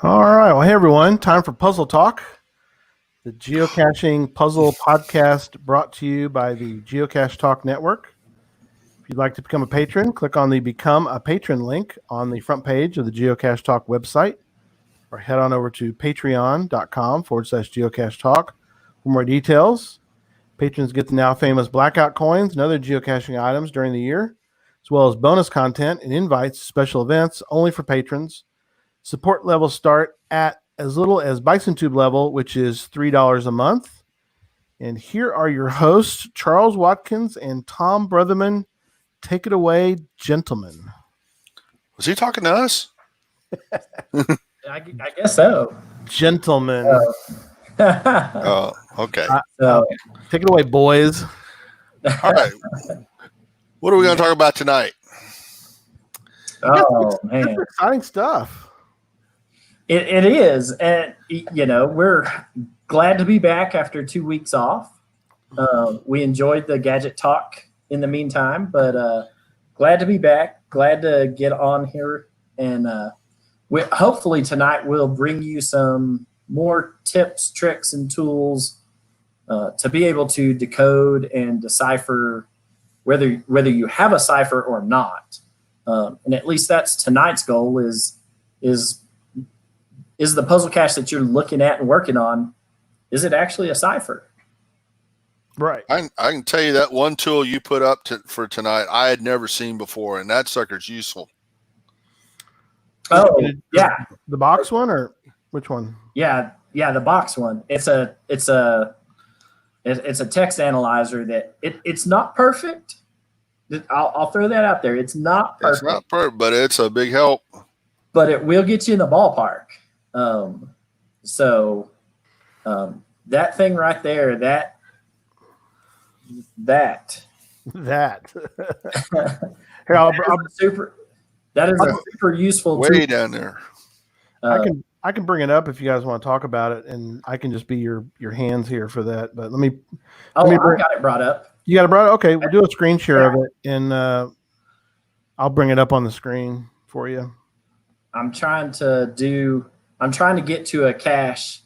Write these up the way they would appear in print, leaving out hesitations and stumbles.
All right. Well, hey, everyone. Time for Puzzle Talk, the geocaching puzzle podcast brought to you by the Geocache Talk Network. If you'd like to become a patron, click on the Become a Patron link on the front page of the Geocache Talk website, or head on over to patreon.com/geocache talk for more details. Patrons get the now famous blackout coins and other geocaching items during the year, as well as bonus content and invites to special events only for patrons. Support levels start at as little as Bison Tube level, which is $3 a month. And here are your hosts, Charles Watkins and Tom Brotherman. Take it away, gentlemen. Was he talking to us? I guess so. Gentlemen. Oh, okay. Take it away, boys. All right. What are we going to talk about tonight? Oh, man. That's exciting stuff. It is. And, we're glad to be back after 2 weeks off. We enjoyed the gadget talk in the meantime, but glad to be back. Glad to get on here. And hopefully tonight we'll bring you some more tips, tricks, and tools to be able to decode and decipher whether you have a cipher or not. And at least that's tonight's goal is the puzzle cache that you're looking at and working on, is it actually a cipher? Right. I can tell you that one tool you put up for tonight I had never seen before, and that sucker's useful. Oh, yeah. The box one or which one? Yeah, the box one. It's a text analyzer that it's not perfect. I'll throw that out there. It's not perfect. It's not perfect, but it's a big help. But it will get you in the ballpark. That thing right there, that. Here, I'll that is a super useful way tool. Down there. I can bring it up if you guys want to talk about it, and I can just be your hands here for that. But let me. I got it brought up. You got it brought up? Okay, we'll do a screen share of it, and I'll bring it up on the screen for you. I'm trying to get to a cache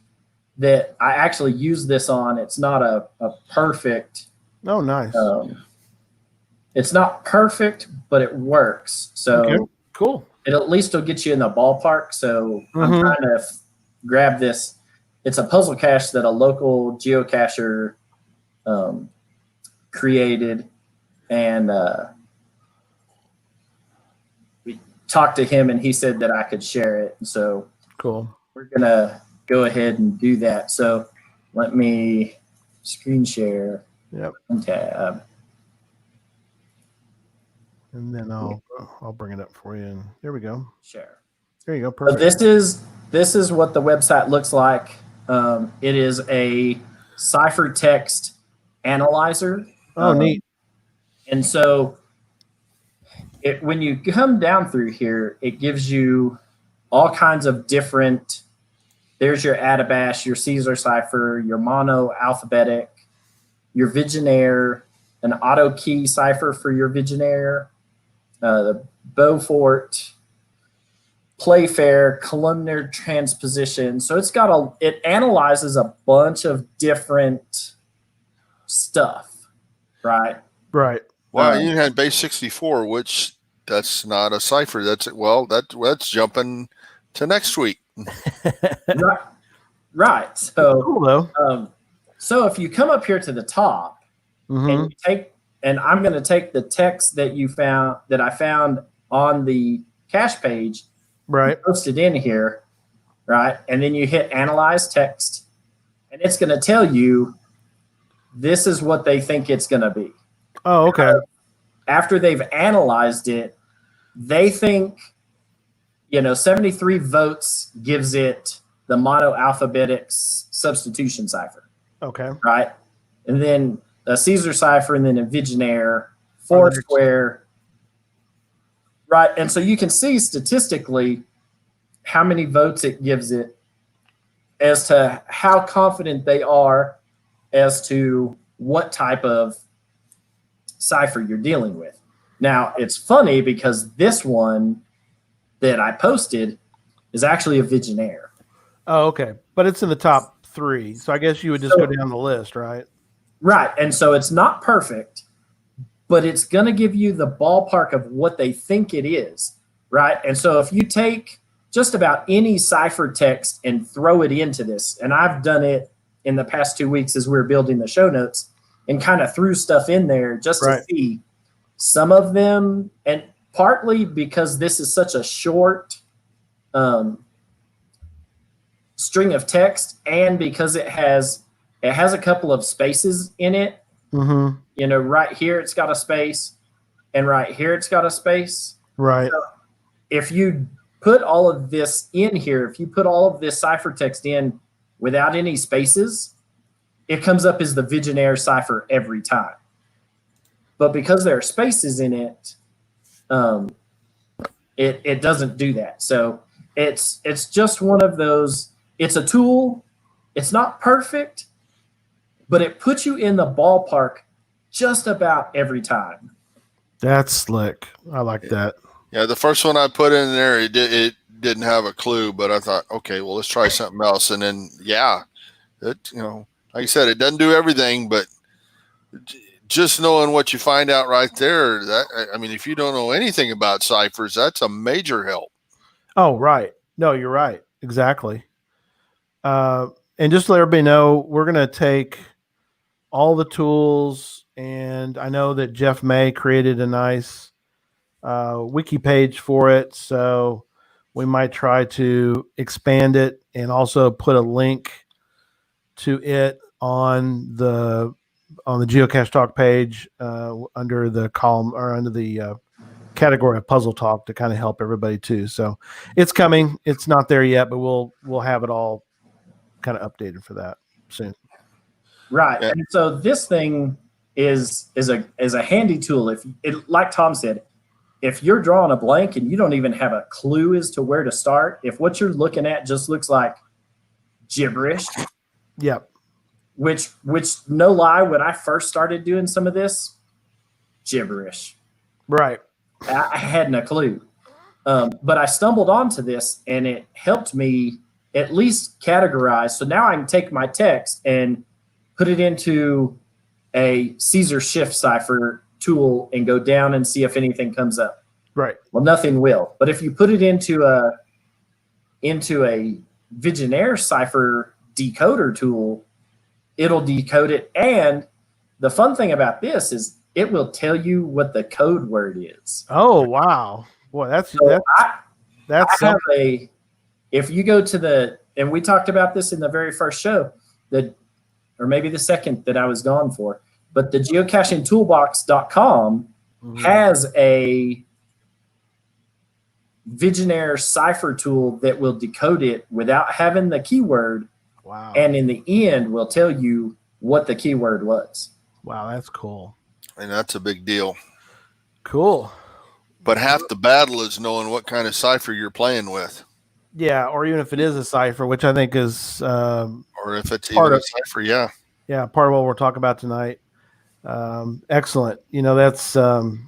that I actually use this on. It's not a perfect. Oh, nice. It's not perfect, but it works. So okay, cool. It at least will get you in the ballpark. So I'm trying to grab this. It's a puzzle cache that a local geocacher created, and we talked to him, and he said that I could share it. And so cool. We're gonna go ahead and do that. So let me screen share. Yep. Tab. And then I'll bring it up for you. And there we go. Share. There you go. Perfect. So this is what the website looks like. It is a Ciphertext analyzer. Oh, neat. And so when you come down through here, it gives you all kinds of different. There's your Adabash, your Caesar cipher, your mono alphabetic, your Vigenère, an auto key cipher for your Vigenère, the Beaufort, Playfair, columnar transposition. So it analyzes a bunch of different stuff, right? Right. Wow, you had base 64, which that's not a cipher. That's jumping to next week. Right. So cool though. So if you come up here to the top and I'm going to take the text that I found on the cache page, right, posted in here, right, and then you hit analyze text, and it's going to tell you this is what they think it's going to be. Oh, okay. After they've analyzed it, they think 73 votes gives it the mono alphabetic substitution cipher. Okay. Right. And then a Caesar cipher, and then a Vigenère, Foursquare. Right. And so you can see statistically how many votes it gives it as to how confident they are as to what type of cipher you're dealing with. Now, it's funny because this one that I posted is actually a Vigenère. Oh, okay. But it's in the top 3. So I guess you would just go down the list, right? Right. And so it's not perfect, but it's going to give you the ballpark of what they think it is. Right. And so if you take just about any ciphertext and throw it into this, and I've done it in the past 2 weeks as we were building the show notes and kind of threw stuff in there just to see some of them. And partly because this is such a short string of text, and because it has a couple of spaces in it. Mm-hmm. You know, right here it's got a space, and right here it's got a space. Right. So if you put all of this in here, if you put all of this ciphertext in without any spaces, it comes up as the Vigenère cipher every time. But because there are spaces in it, it doesn't do that. So it's just one of those. It's a tool. It's not perfect, but it puts you in the ballpark just about every time. That's slick. I like that. Yeah, the first one I put in there, it didn't have a clue, but I thought, okay, well, let's try something else. And then, yeah, it, like I said, it doesn't do everything, but just knowing what you find out right there, if you don't know anything about ciphers, that's a major help. Oh, right. No, you're right. Exactly. And just to let everybody know, we're going to take all the tools, and I know that Jeff May created a nice wiki page for it, so we might try to expand it and also put a link to it on the Geocache Talk page under the column or under the category of puzzle talk to kind of help everybody too. So it's coming. It's not there yet, but we'll have it all kind of updated for that soon. Right. Yeah. And so this thing is a handy tool. If it, like Tom said, if you're drawing a blank and you don't even have a clue as to where to start, if what you're looking at just looks like gibberish. Yep. Which no lie, when I first started doing some of this, gibberish. Right. I hadn't a clue. But I stumbled onto this and it helped me at least categorize. So now I can take my text and put it into a Caesar shift cipher tool and go down and see if anything comes up. Right. Well, nothing will. But if you put it into a Vigenère cipher decoder tool, it'll decode it. And the fun thing about this is it will tell you what the code word is. Oh, wow. Boy, that's if you go to and we talked about this in the very first show, or maybe the second that I was gone for, but the geocachingtoolbox.com has a Vigenère cipher tool that will decode it without having the keyword. Wow. And in the end, will tell you what the keyword was. Wow, that's cool. And that's a big deal. Cool. But half the battle is knowing what kind of cipher you're playing with. Yeah, or even if it is a cipher, which I think is or if it's even a cipher, yeah. Yeah, part of what we're talking about tonight. Excellent. That's that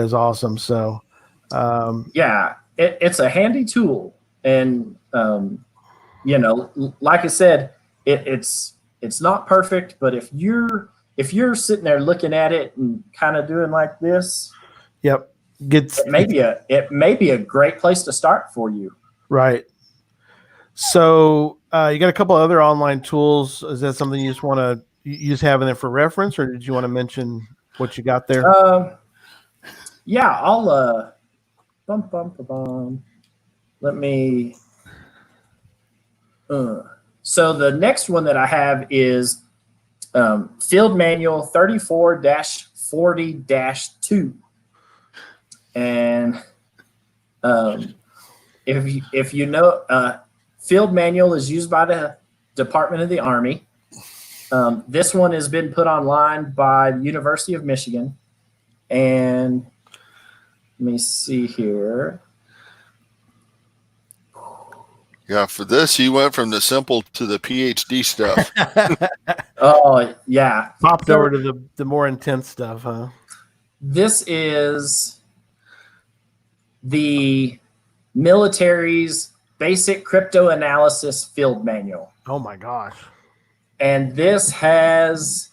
is awesome. So it's a handy tool. And like I said, it's not perfect, but if you're sitting there looking at it and kind of doing like this, yep, it may be a great place to start for you. Right. So you got a couple other online tools. Is that something you just have in there for reference, or did you want to mention what you got there? Yeah, I'll let me. So the next one that I have is Field Manual 34-40-2, and if you know, Field Manual is used by the Department of the Army. This one has been put online by the University of Michigan, and let me see here. Yeah, for this, you went from the simple to the PhD stuff. Oh, yeah. Popped over to the more intense stuff, huh? This is the military's Basic Crypto-Analysis Field Manual. Oh my gosh. And this has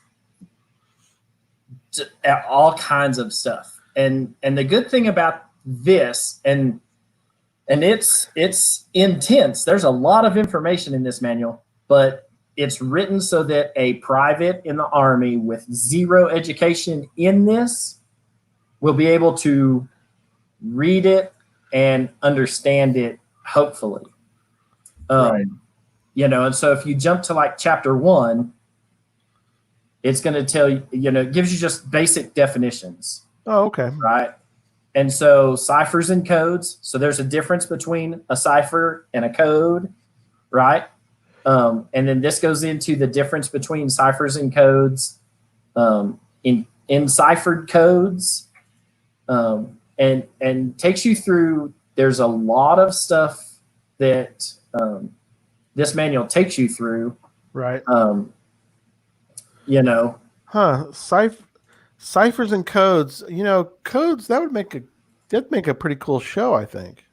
all kinds of stuff. And the good thing about this, and it's intense. There's a lot of information in this manual, but it's written so that a private in the Army with zero education in this will be able to read it and understand it, hopefully. Right. You know, and so if you jump to like chapter 1, it's going to tell you, you know, it gives you just basic definitions. Oh, okay. Right. And so ciphers and codes. So there's a difference between a cipher and a code, right? And then this goes into the difference between ciphers and codes, in enciphered codes, and takes you through. There's a lot of stuff that this manual takes you through. Right. You know. Ciphers and codes. You know, codes that'd make a pretty cool show, I think.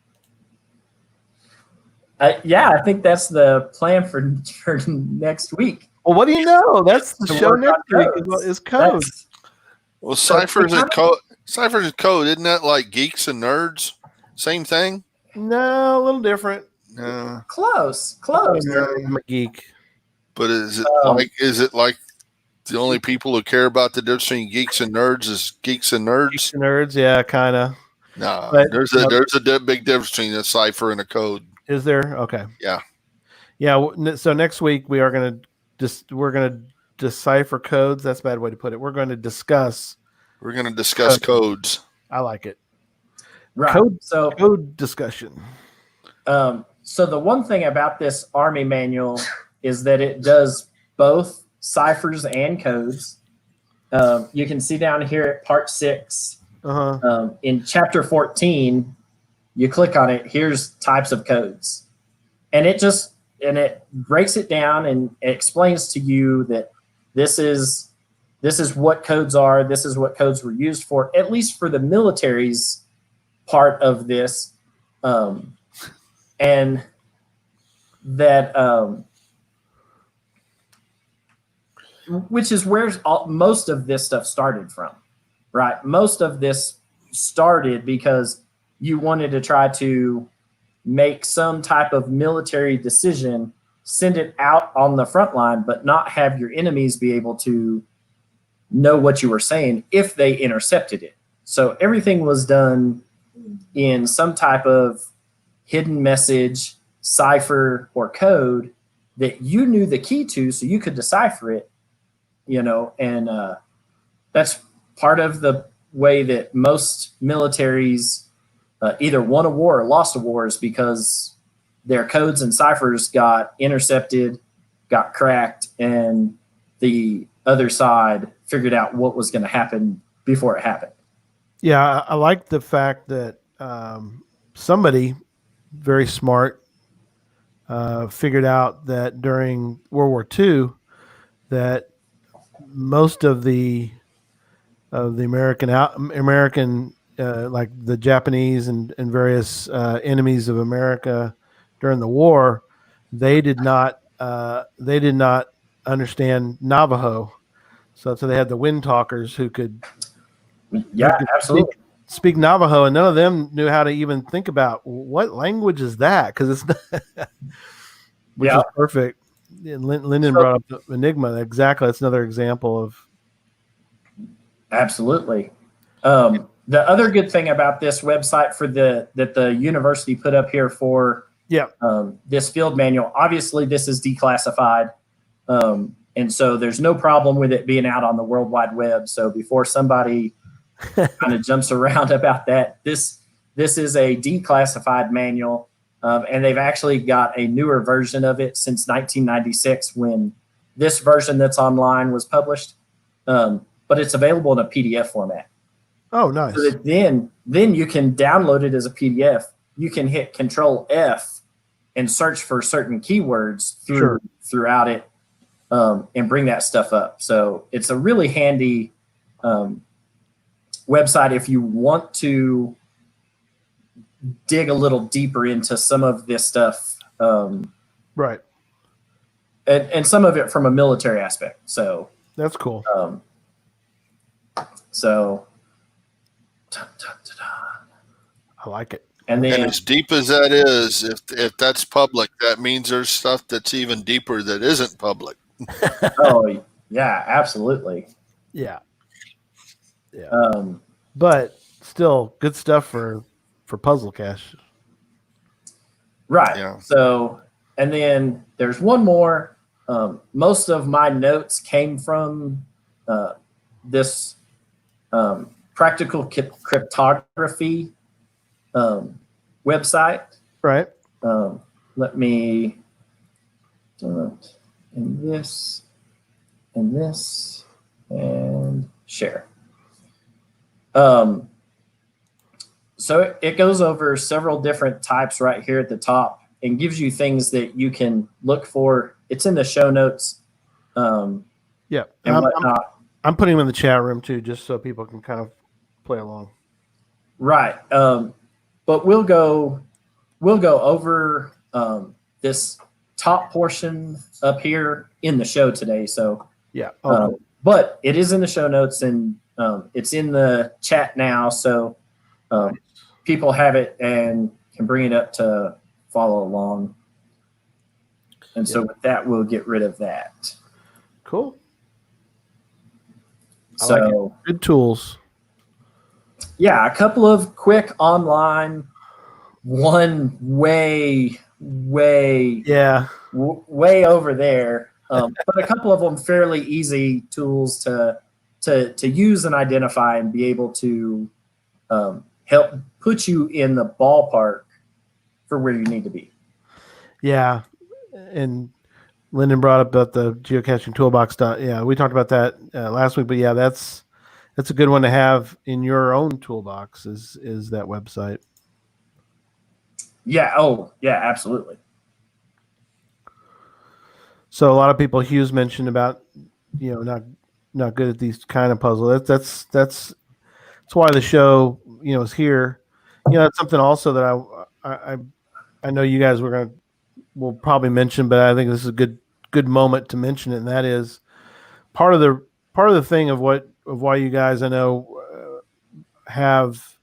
Yeah, I think that's the plan for next week. Well, what do you know? That's the show next week is codes. Well, ciphers and code. Ciphers and code, isn't that like geeks and nerds? Same thing? No, a little different. No. Close. I'm a geek. But is it like the only people who care about the difference between geeks and nerds is geeks and nerds? Geeks and nerds, yeah, kind of. No, there's a big difference between a cipher and a code. Is there? Okay. Yeah. Yeah. So next week we're gonna decipher codes. That's a bad way to put it. We're going to discuss. We're going to discuss codes. I like it. Right. Code discussion. So the one thing about this Army manual is that it does both ciphers and codes. You can see down here at part 6. In chapter 14, you click on it. Here's types of codes, and it breaks it down and it explains to you that this is what codes are. This is what codes were used for, at least for the military's part of this, and that which is where most of this stuff started from, right? Most of this started because you wanted to try to make some type of military decision, send it out on the front line, but not have your enemies be able to know what you were saying if they intercepted it. So everything was done in some type of hidden message, cipher, or code that you knew the key to, so you could decipher it, you know, and that's part of the way that most militaries either won a war or lost a war, is because their codes and ciphers got intercepted, got cracked, and the other side figured out what was going to happen before it happened. Yeah, I like the fact that somebody very smart figured out that during World War II that most of the American like the Japanese and various enemies of America during the war, they did not understand Navajo, so they had the wind talkers who could absolutely speak Navajo, and none of them knew how to even think about what language is that, because it's not, which is perfect. And Lyndon brought up the Enigma. Exactly, that's another example of. Absolutely. The other good thing about this website that the university put up here for this field manual, obviously this is declassified, and so there's no problem with it being out on the World Wide Web. So before somebody kind of jumps around about that, this is a declassified manual, and they've actually got a newer version of it since 1996 when this version that's online was published, but it's available in a PDF format. Oh, nice. So that then you can download it as a PDF. You can hit Control F and search for certain keywords throughout it, and bring that stuff up. So it's a really handy website if you want to dig a little deeper into some of this stuff, Right. and some of it from a military aspect. So That's cool. So, I like it. and And then as deep as that is, if that's public, that means there's stuff that's even deeper that isn't public. oh yeah, absolutely. Yeah. Yeah. But still good stuff for puzzle cache. Right. Yeah. So, and then there's one more. Most of my notes came from this practical cryptography website. Right. Let me in this and share. So it goes over several different types right here at the top and gives you things that you can look for. It's in the show notes. Yeah. And whatnot. I'm putting them in the chat room too, just so people can kind of play along. Right. But we'll go over this top portion up here in the show today. So yeah. But it is in the show notes, and it's in the chat now. So people have it and can bring it up to follow along. And so with that, we'll get rid of that. Cool. So like it. Good tools. Yeah, a couple of quick online, one way over there, but a couple of them fairly easy tools to use and identify and be able to help put you in the ballpark for where you need to be. Yeah, and Lyndon brought up about the geocaching toolbox. Yeah, we talked about that last week, but yeah, that's a good one to have in your own toolbox. Is that website? Yeah. Oh, yeah. Absolutely. So a lot of people Hughes mentioned about not good at these kind of puzzles. That's why the show is here. It's something also that I know you guys will probably mention, but I think this is a good moment to mention it, and that is part of the thing of why you guys I know have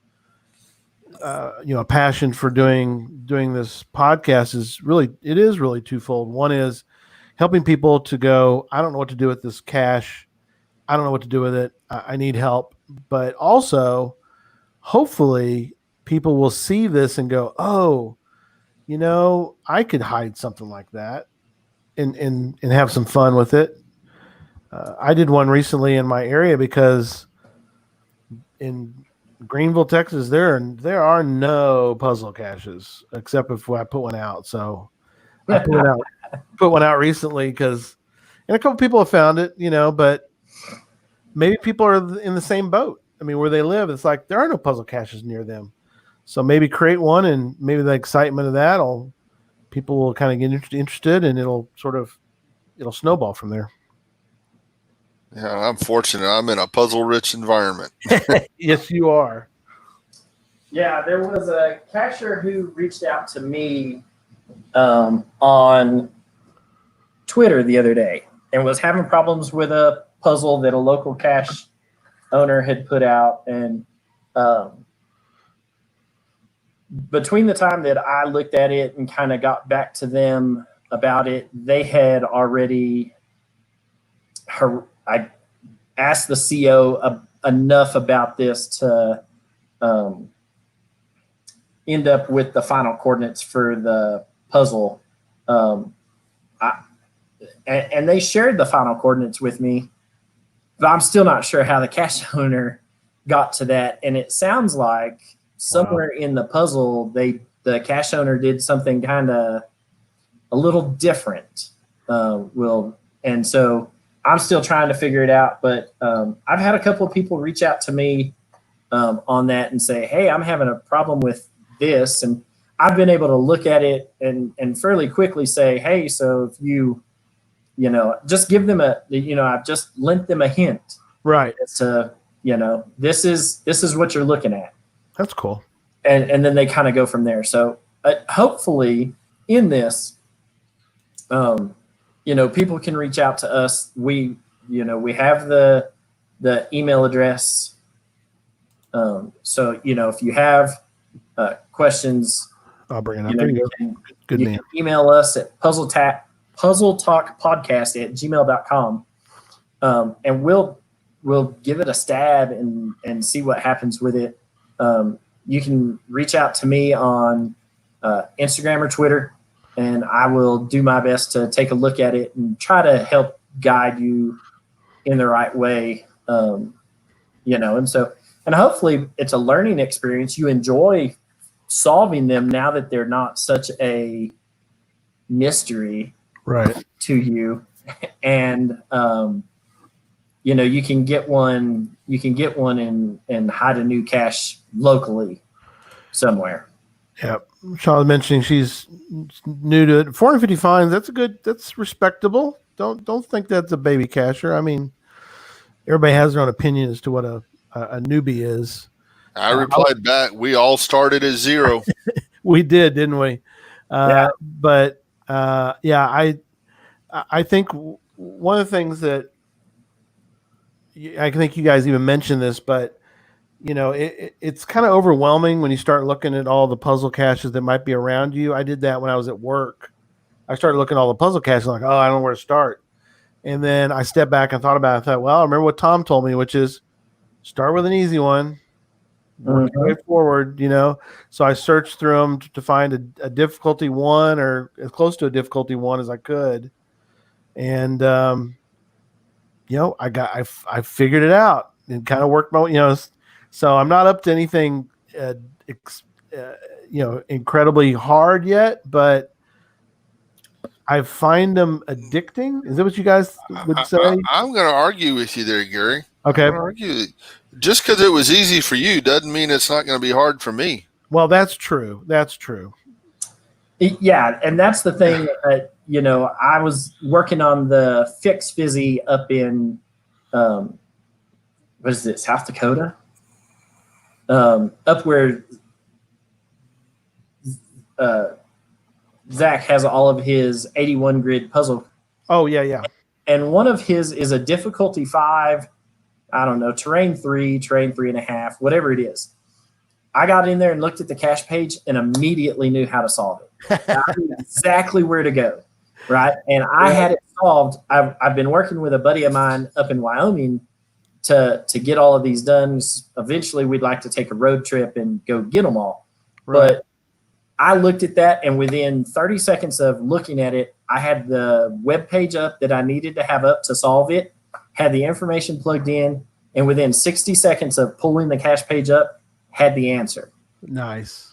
a passion for doing this podcast is really twofold. One is helping people to go, I don't know what to do with this cache. I don't know what to do with it. I need help. But also, hopefully, people will see this and go, oh, I could hide something like that and have some fun with it. I did one recently in my area because in Greenville, Texas, there are no puzzle caches except if I put one out. So I put one out recently because, and a couple people have found it, but maybe people are in the same boat. I mean, where they live, it's like there are no puzzle caches near them. So maybe create one, and maybe the excitement of that people will kind of get interested, and it'll snowball from there. Yeah, I'm fortunate. I'm in a puzzle-rich environment. Yes, you are. Yeah, there was a cacher who reached out to me on Twitter the other day and was having problems with a puzzle that a local cache owner had put out. And between the time that I looked at it and kind of got back to them about it, they had already I asked the CO enough about this to end up with the final coordinates for the puzzle. And they shared the final coordinates with me, but I'm still not sure how the cache owner got to that. And it sounds like somewhere in the puzzle, the cache owner did something kind of a little different. And so I'm still trying to figure it out, but I've had a couple of people reach out to me on that and say, hey, I'm having a problem with this. And I've been able to look at it and fairly quickly say, hey, so if you just give them I've just lent them a hint. Right. As to, this is what you're looking at. That's cool. and then they kind of go from there. So hopefully in this, people can reach out to us. We have the email address. So if you have questions, I'll bring it up. There you go. Good you man. can email us at puzzletalkpodcast@gmail.com, and we'll give it a stab and see what happens with it. You can reach out to me on Instagram or Twitter, and I will do my best to take a look at it and try to help guide you in the right way. And hopefully it's a learning experience. You enjoy solving them now that they're not such a mystery to you. And, you can get one and hide a new cache locally somewhere. Yeah. Sean was mentioning she's new to it. 450 finds. That's respectable. Don't think that's a baby cacher. I mean, everybody has their own opinion as to what a newbie is. I replied back, we all started at 0. We did, didn't we? Yeah. But I think one of the things that I think you guys even mentioned this, but it's kind of overwhelming when you start looking at all the puzzle caches that might be around you. I did that when I was at work. I started looking at all the puzzle caches, like, oh, I don't know where to start. And then I stepped back and thought about it. I thought, well, I remember what Tom told me, which is start with an easy one, work your way forward, So I searched through them to find a difficulty 1 or as close to a difficulty 1 as I could. And, I figured it out and kind of worked my, so I'm not up to anything, incredibly hard yet, but I find them addicting. Is that what you guys would say? I'm going to argue with you there, Gary. Okay. I'm gonna argue. Just because it was easy for you doesn't mean it's not going to be hard for me. Well, that's true. That's true. Yeah, and that's the thing. I was working on the Fix Fizzy up in, what is it, South Dakota? Up where Zach has all of his 81 grid puzzle. Oh, yeah. And one of his is a difficulty 5, I don't know, terrain 3, terrain 3.5, whatever it is. I got in there and looked at the cache page and immediately knew how to solve it. I knew exactly where to go, right? And I had it solved. I've been working with a buddy of mine up in Wyoming to get all of these done. Eventually, we'd like to take a road trip and go get them all. Right. But I looked at that, and within 30 seconds of looking at it, I had the web page up that I needed to have up to solve it, had the information plugged in, and within 60 seconds of pulling the cache page up, had the answer. Nice.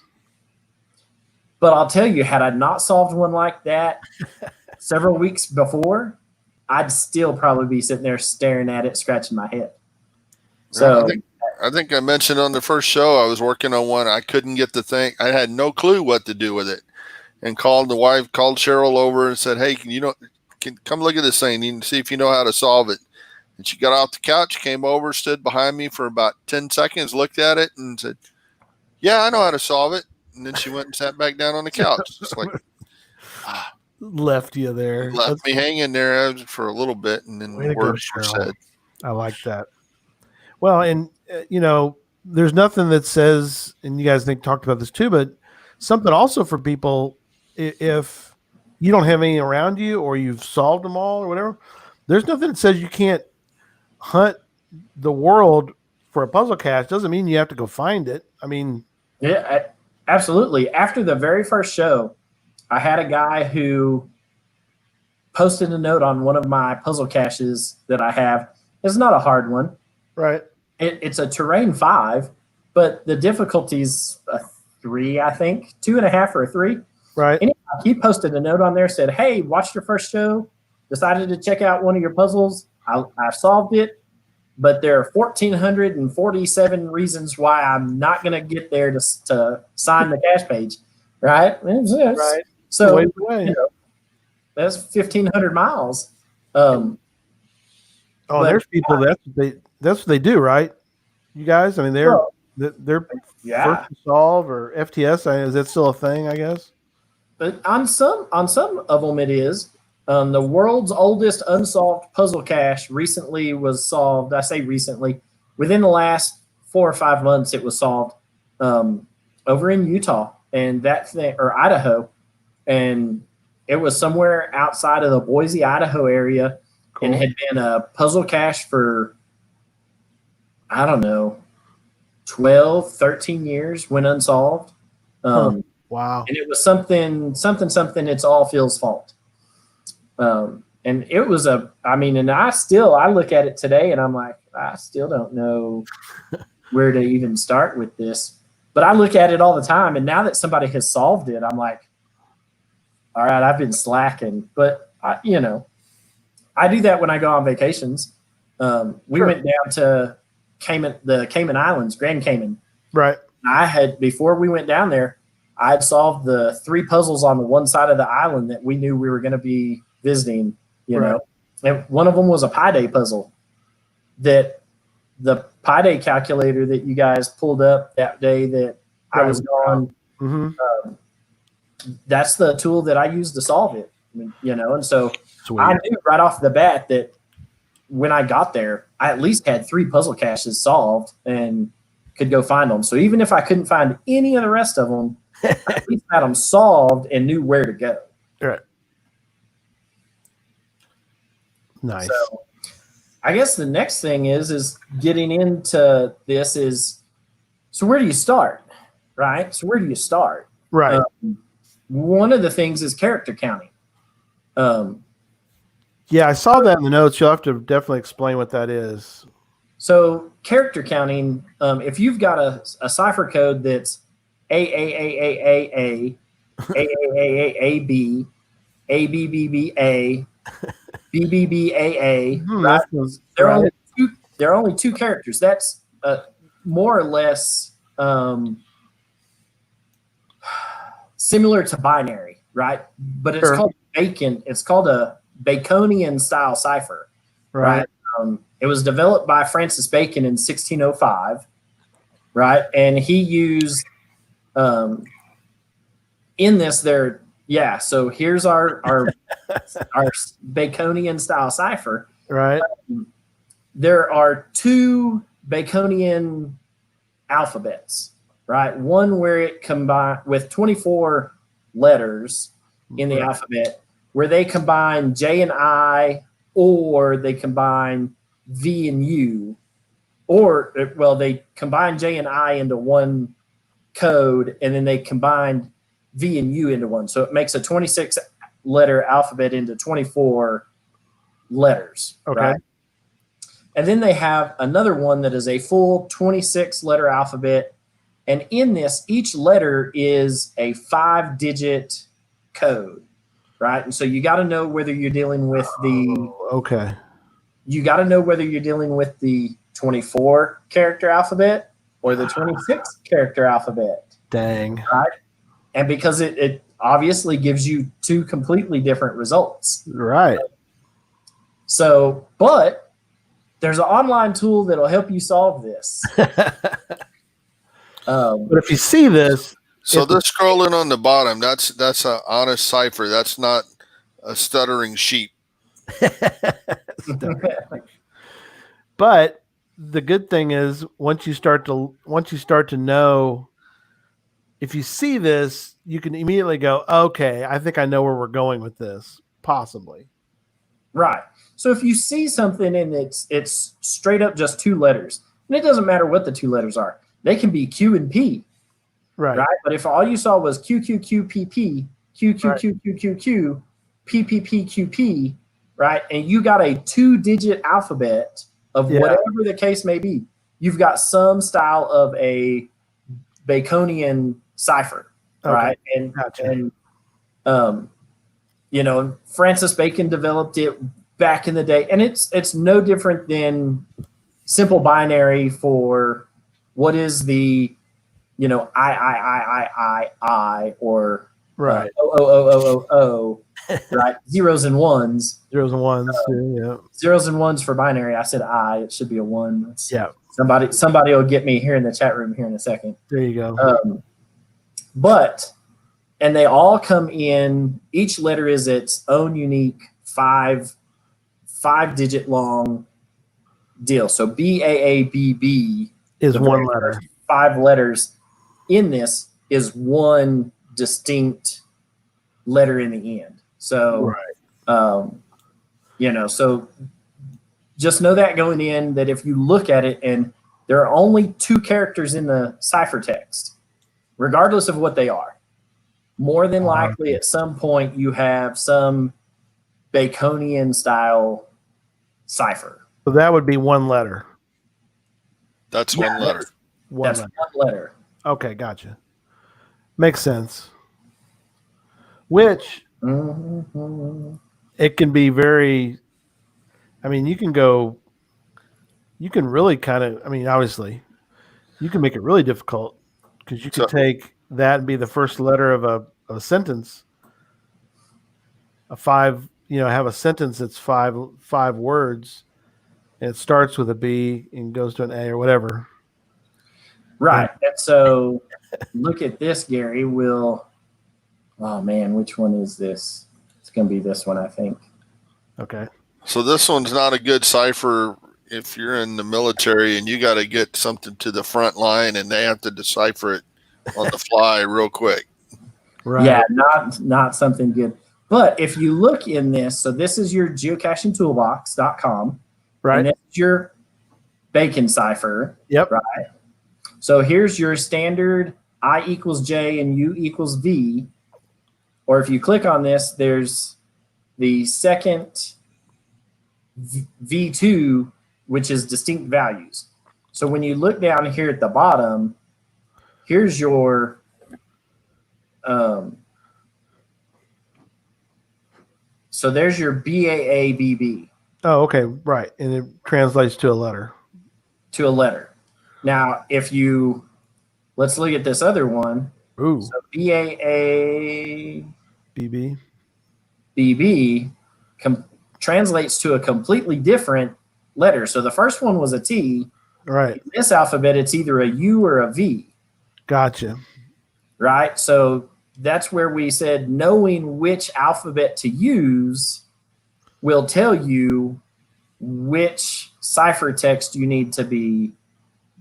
But I'll tell you, had I not solved one like that several weeks before, I'd still probably be sitting there staring at it, scratching my head. So I think I mentioned on the first show I was working on one. I couldn't get the thing. I had no clue what to do with it, and called Cheryl over and said, "Hey, can come look at this thing and see if you know how to solve it?" And she got off the couch, came over, stood behind me for about 10 seconds, looked at it, and said, "Yeah, I know how to solve it." And then she went and sat back down on the couch. It's like left you there, left me hanging there for a little bit, and then words were said. I like that. Well, and there's nothing that says, and you guys talked about this too, but something also for people, if you don't have any around you or you've solved them all or whatever, there's nothing that says you can't hunt the world for a puzzle cache. Doesn't mean you have to go find it. I mean, yeah, absolutely. After the very first show, I had a guy who posted a note on one of my puzzle caches that I have. It's not a hard one. Right. It's a terrain 5, but the difficulty's a 3, I think, 2.5 or a 3. Right. Anyway, he posted a note on there, said, "Hey, watched your first show, decided to check out one of your puzzles. I solved it, but there are 1,447 reasons why I'm not going to get there to sign the cache page." Right. Right. So that's 1,500 miles. There's people that's what they do, right? You guys, I mean, They're Yeah. first to solve, or FTS, is that still a thing, I guess? But on some of them it is. The world's oldest unsolved puzzle cache recently was solved. I say recently, within the last 4 or 5 months, it was solved over in Utah and that thing, or Idaho, and it was somewhere outside of the Boise, Idaho area, and had been a puzzle cache for, I don't know, 12, 13 years when unsolved. Wow. And it was something, it's all Phil's fault. And it was and I look at it today and I'm like, I still don't know where to even start with this. But I look at it all the time. And now that somebody has solved it, I'm like, all right, I've been slacking. But, I do that when I go on vacations. We went down to the Cayman Islands, Grand Cayman. Right. Before we went down there, I had solved the 3 puzzles on the one side of the island that we knew we were going to be visiting, you know. And one of them was a Pi Day puzzle that the Pi Day calculator that you guys pulled up that day that I was gone. That's the tool that I used to solve it, and so Sweet. I knew right off the bat that when I got there, I at least had 3 puzzle caches solved and could go find them. So even if I couldn't find any of the rest of them, I at least had them solved and knew where to go. Right. Nice. So I guess the next thing is getting into this so where do you start? Right. So where do you start? Right. One of the things is character counting. Yeah, I saw that in the notes. You'll have to definitely explain what that is. So character counting, if you've got a cipher code that's A, AAAAAAB, ABBBA, BBBAA, right? There are only 2 characters. That's more or less similar to binary, right? But it's called Bacon. It's called a Baconian style cipher, right? It was developed by Francis Bacon in 1605, right? And he used in this there. Yeah, so here's our Baconian style cipher. Right. There are 2 Baconian alphabets, right? One where it combined with 24 letters in the alphabet, where they combine J and I, or they combine V and U, or they combine J and I into one code, and then they combine V and U into one. So it makes a 26-letter alphabet into 24 letters. Okay. Right? And then they have another one that is a full 26-letter alphabet. And in this, each letter is a 5-digit code, right? And so you got to know whether you're dealing with you got to know whether you're dealing with the 24-character alphabet or the 26-character alphabet. Dang. Right? And because it obviously gives you 2 completely different results. Right. So, but there's an online tool that'll help you solve this. But if you see this, so they're scrolling on the bottom. That's an honest cipher. That's not a stuttering sheep. But the good thing is once you start to know, if you see this, you can immediately go, okay, I think I know where we're going with this, possibly. Right. So if you see something and it's straight up just 2 letters, and it doesn't matter what the 2 letters are, they can be Q and P. Right. But if all you saw was Q, Q, Q, P, P, Q, Q, Q, Q, Q, Q, P, P, P, Q, P, right? And you got a 2-digit alphabet of whatever the case may be, you've got some style of a Baconian cipher, right? And, Francis Bacon developed it back in the day, and it's no different than simple binary for what is the, I, or right. O. right? Zeros and ones. Zeros and ones. Yeah. Zeros and ones for binary. I said I. It should be a one. Yeah. Somebody will get me here in the chat room here in a second. There you go. And they all come in. Each letter is its own unique five-digit long deal. So BAABB is one letter. 5 letters in this is one distinct letter in the end. So, so just know that going in, that if you look at it and there are only 2 characters in the ciphertext, regardless of what they are, more than likely at some point you have some Baconian style cipher. So that would be one letter. That's one letter. One letter. Okay, gotcha. Makes sense. Which it can be very, you can really obviously you can make it really difficult, because you could take that and be the first letter of a sentence. Have a sentence that's five words, and it starts with a B and goes to an A or whatever. Right. And so look at this, Gary. Oh man, which one is this? It's going to be this one, I think. Okay. So this one's not a good cipher if you're in the military and you got to get something to the front line and they have to decipher it on the fly real quick. Right. Yeah, not something good. But if you look in this, so this is your geocachingtoolbox.com. Right. And this is your Bacon cipher. Yep. Right. So here's your standard I equals J and U equals V. Or if you click on this, there's the second V2, which is distinct values. So when you look down here at the bottom, here's your so there's your BAABB. Oh, okay, right. And it translates to a letter. To a letter. Now, let's look at this other one. Ooh. So BAABB translates to a completely different letter. So the first one was a T. Right. In this alphabet, it's either a U or a V. Gotcha. Right? So that's where we said knowing which alphabet to use will tell you which ciphertext you need to be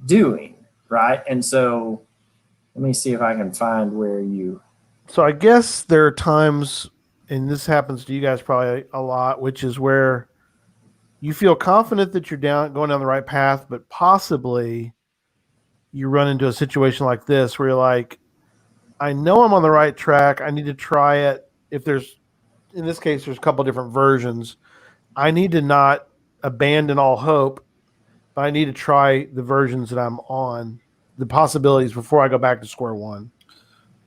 doing, right? And so let me see if I can find where you... So I guess there are times, and this happens to you guys probably a lot, which is where you feel confident that you're going down the right path, but possibly you run into a situation like this where you're like, I know I'm on the right track. I need to try it. In this case, there's a couple different versions. I need to not abandon all hope, but I need to try the versions that I'm on, the possibilities, before I go back to square one.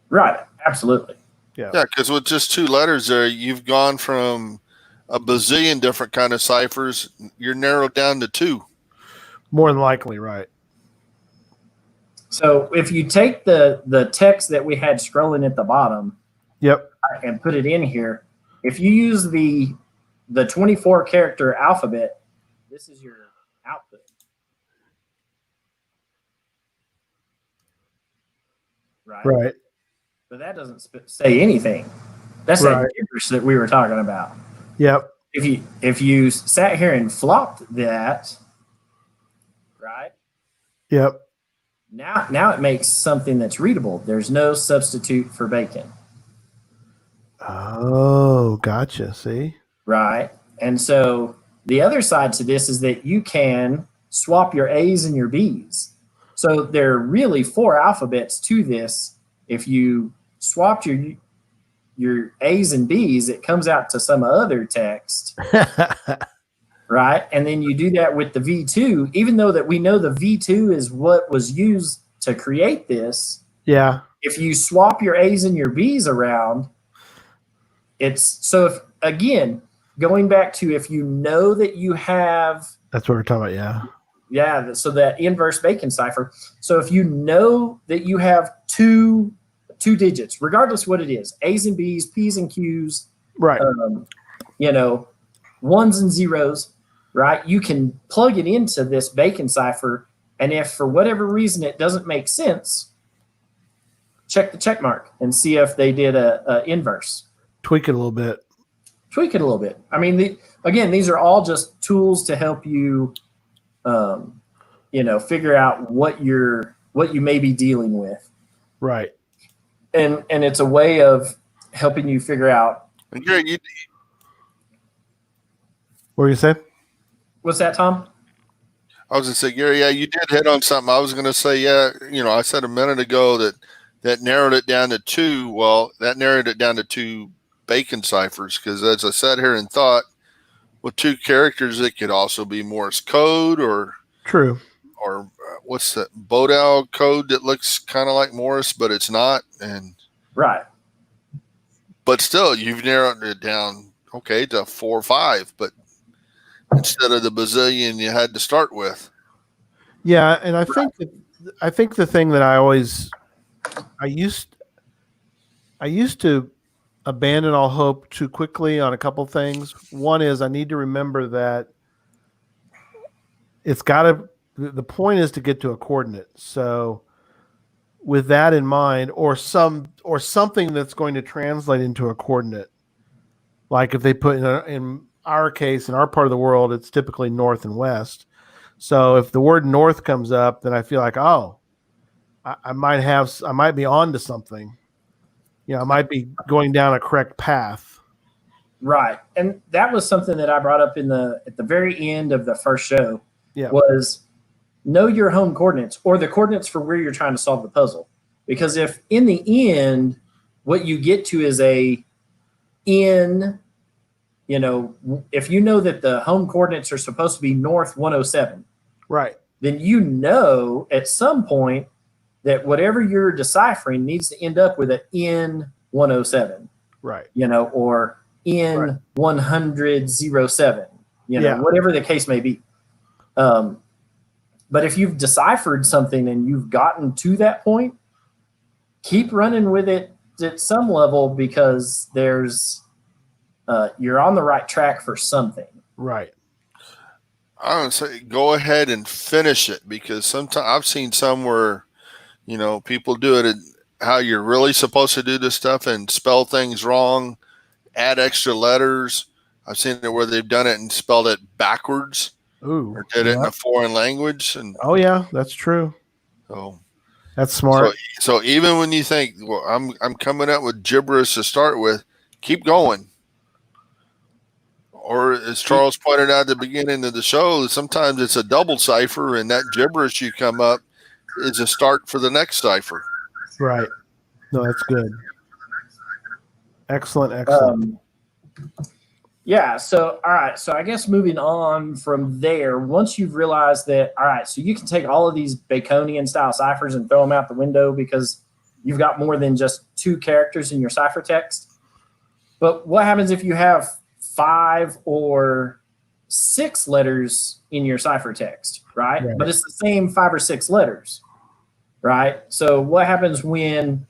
Right. Absolutely. Yeah, because with just 2 letters there, you've gone from a bazillion different kind of ciphers. You're narrowed down to 2. More than likely, right. So if you take the text that we had scrolling at the bottom, yep, and put it in here, if you use the 24 character alphabet, this is your output. Right. But that doesn't say anything. That's that gibberish that we were talking about. Yep. If you sat here and flopped that, right? Yep. Now it makes something that's readable. There's no substitute for bacon. Oh, gotcha. See? Right. And so the other side to this is that you can swap your A's and your B's. So there are really 4 alphabets to this. If you swapped your A's and B's, it comes out to some other text. Right? And then you do that with the V2, even though that we know the V2 is what was used to create this. Yeah. If you swap your A's and your B's around, again, going back to if you know that you have... That's what we're talking about, yeah. Yeah, so that inverse Bacon cipher. So if you know that you have two digits, regardless what it is, A's and B's, P's and Q's, Right. You know, ones and zeros, right? You can plug it into this Bacon cipher, and if for whatever reason it doesn't make sense, check the check mark and see if they did a inverse. Tweak it a little bit. Tweak it a little bit. I mean, again, these are all just tools to help you, figure out what you may be dealing with. Right. And it's a way of helping you figure out. And Gary, What were you saying? What's that, Tom? I was going to say, Gary, yeah, you did hit on something. I was going to say, yeah, I said a minute ago that narrowed it down to two. Well, that narrowed it down to two Bacon ciphers because, as I said here in thought, with two characters, it could also be Morse code or True. Or what's that Bodal code that looks kind of like Morse, but it's not. And right. But still, you've narrowed it down, okay, to 4 or 5, but instead of the bazillion you had to start with. Yeah, and I think the thing that I used to abandon all hope too quickly on a couple things. One is I need to remember that the point is to get to a coordinate. So with that in mind, or something that's going to translate into a coordinate, like if they put in our case, in our part of the world, it's typically north and west. So if the word north comes up, then I feel like, oh, I might be onto something. I might be going down a correct path. Right. And that was something that I brought up at the very end of the first show. Yeah. Was know your home coordinates or the coordinates for where you're trying to solve the puzzle. Because if in the end, what you get to is if you know that the home coordinates are supposed to be north 107, right, then at some point that whatever you're deciphering needs to end up with an in 107, right, or in 100.07, whatever the case may be. But if you've deciphered something and you've gotten to that point, keep running with it at some level because you're on the right track for something. Right. I would say go ahead and finish it because sometimes I've seen some where, people do it how you're really supposed to do this stuff and spell things wrong, add extra letters. I've seen it where they've done it and spelled it backwards. Ooh, or did it in a foreign language. And oh yeah, that's true. So that's smart. So even when you think, well, I'm coming up with gibberish to start with, keep going. Or as Charles pointed out at the beginning of the show, sometimes it's a double cipher, and that gibberish you come up is a start for the next cipher. Right. No, that's good. Excellent. Yeah. So, all right. So I guess moving on from there, once you've realized that, all right, so you can take all of these Baconian style ciphers and throw them out the window because you've got more than just 2 characters in your ciphertext. But what happens if you have 5 or 6 letters in your ciphertext, right? But it's the same 5 or 6 letters, right? So what happens when,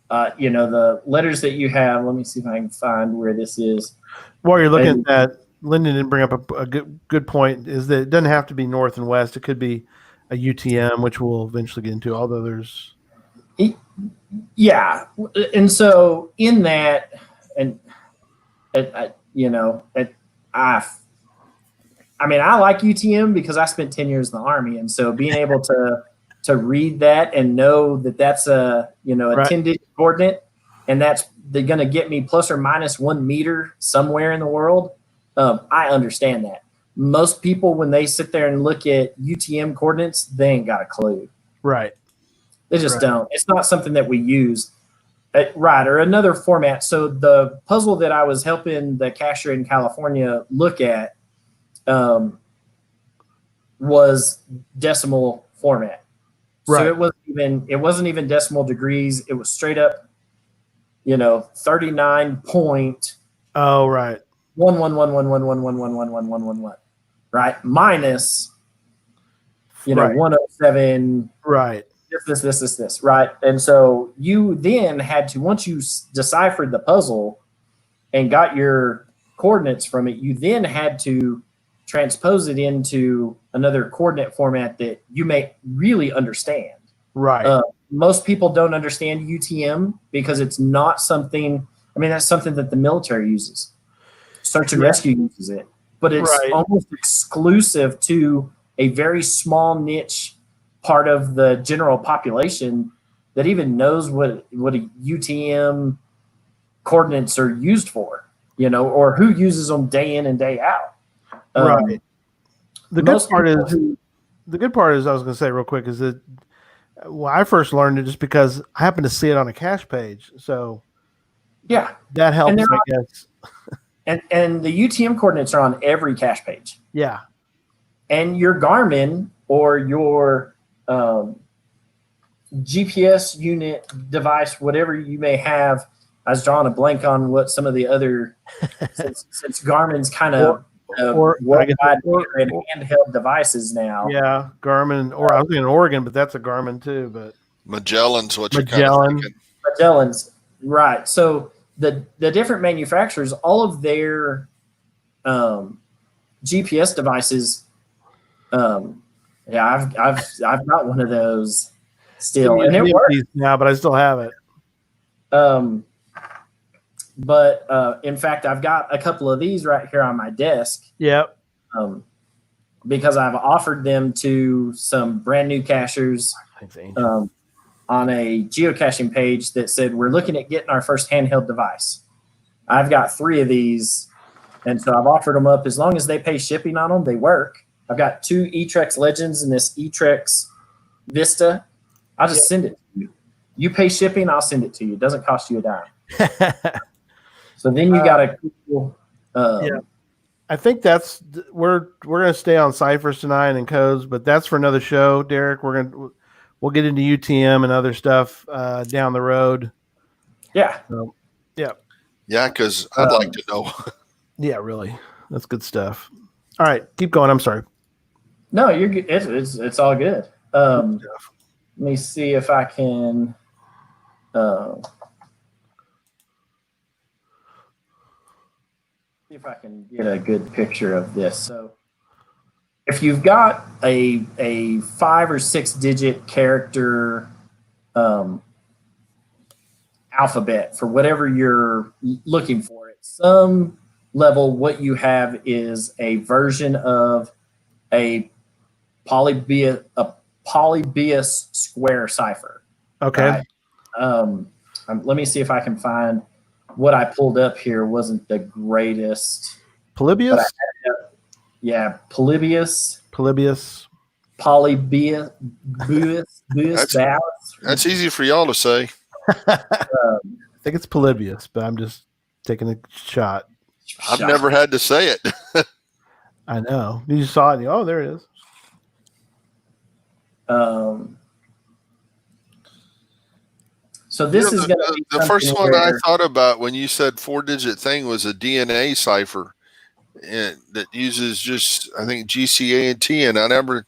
the letters that you have, let me see if I can find where this is. While you're looking at that, Lyndon didn't bring up a good point, is that it doesn't have to be north and west. It could be a UTM, which we'll eventually get into, although there's... Yeah. And so in that, and I like UTM because I spent 10 years in the Army. And so being able to read that and know that that's a 10-digit coordinate, and that's going to get me plus or minus 1 meter somewhere in the world. I understand that. Most people, when they sit there and look at UTM coordinates, they ain't got a clue. Right. They just don't. It's not something that we use. Right. Or another format. So the puzzle that I was helping the cashier in California look at was decimal format. Right. So it wasn't even decimal degrees. It was straight up, 39 point. Oh, right. 11111111111. Right. Minus, 107. Right. This. Right. And so you then had to, once you deciphered the puzzle and got your coordinates from it, you then had to transpose it into another coordinate format that you may really understand. Right. Most people don't understand UTM because it's not something, I mean, that's something that the military uses. Search and rescue uses it, but it's almost exclusive to a very small niche part of the general population that even knows what a UTM coordinates are used for, or who uses them day in and day out. Right. The good part is, I was going to say real quick, is that I first learned it just because I happened to see it on a cache page. So yeah, that helps, I guess. And the UTM coordinates are on every cache page. Yeah. And your Garmin or your GPS unit device, whatever you may have, I was drawing a blank on what some of the other, since Garmin's kind of worldwide and handheld devices now. Yeah, Garmin, or I was thinking Oregon, but that's a Garmin too. But Magellan's what you're kind of thinking. Magellan's, right. So the different manufacturers, all of their GPS devices, I've got one of those still, and it works now, but I still have it. But in fact, I've got a couple of these right here on my desk. Yep. Because I've offered them to some brand new cachers on a geocaching page that said, we're looking at getting our first handheld device. I've got 3 of these, and so I've offered them up. As long as they pay shipping on them, they work. I've got 2 eTrex Legends and this eTrex Vista. I'll just send it to you. You pay shipping, I'll send it to you. It doesn't cost you a dime. So then you got a cool. I think we're gonna stay on ciphers tonight and codes, but that's for another show, Derek. We'll get into UTM and other stuff down the road. Yeah. So, yeah. Yeah, because I'd like to know. Yeah, really, that's good stuff. All right, keep going. I'm sorry. No, you're good. It's all good. Let me see if I can. See if I can get a good picture of this. So, if you've got a 5 or 6 digit character alphabet for whatever you're looking for, at some level, what you have is a version of a Polybius square cipher. Okay. Right? Let me see if I can find what I pulled up here. Wasn't the greatest. Polybius? Polybius. That's easy for y'all to say. I think it's Polybius, but I'm just taking a shot. I've never had to say it. I know. You saw it. Oh, there it is. So this is going to be the first one I thought about when you said 4-digit thing was a DNA cipher, and that uses just, I think, GCA and T, and I never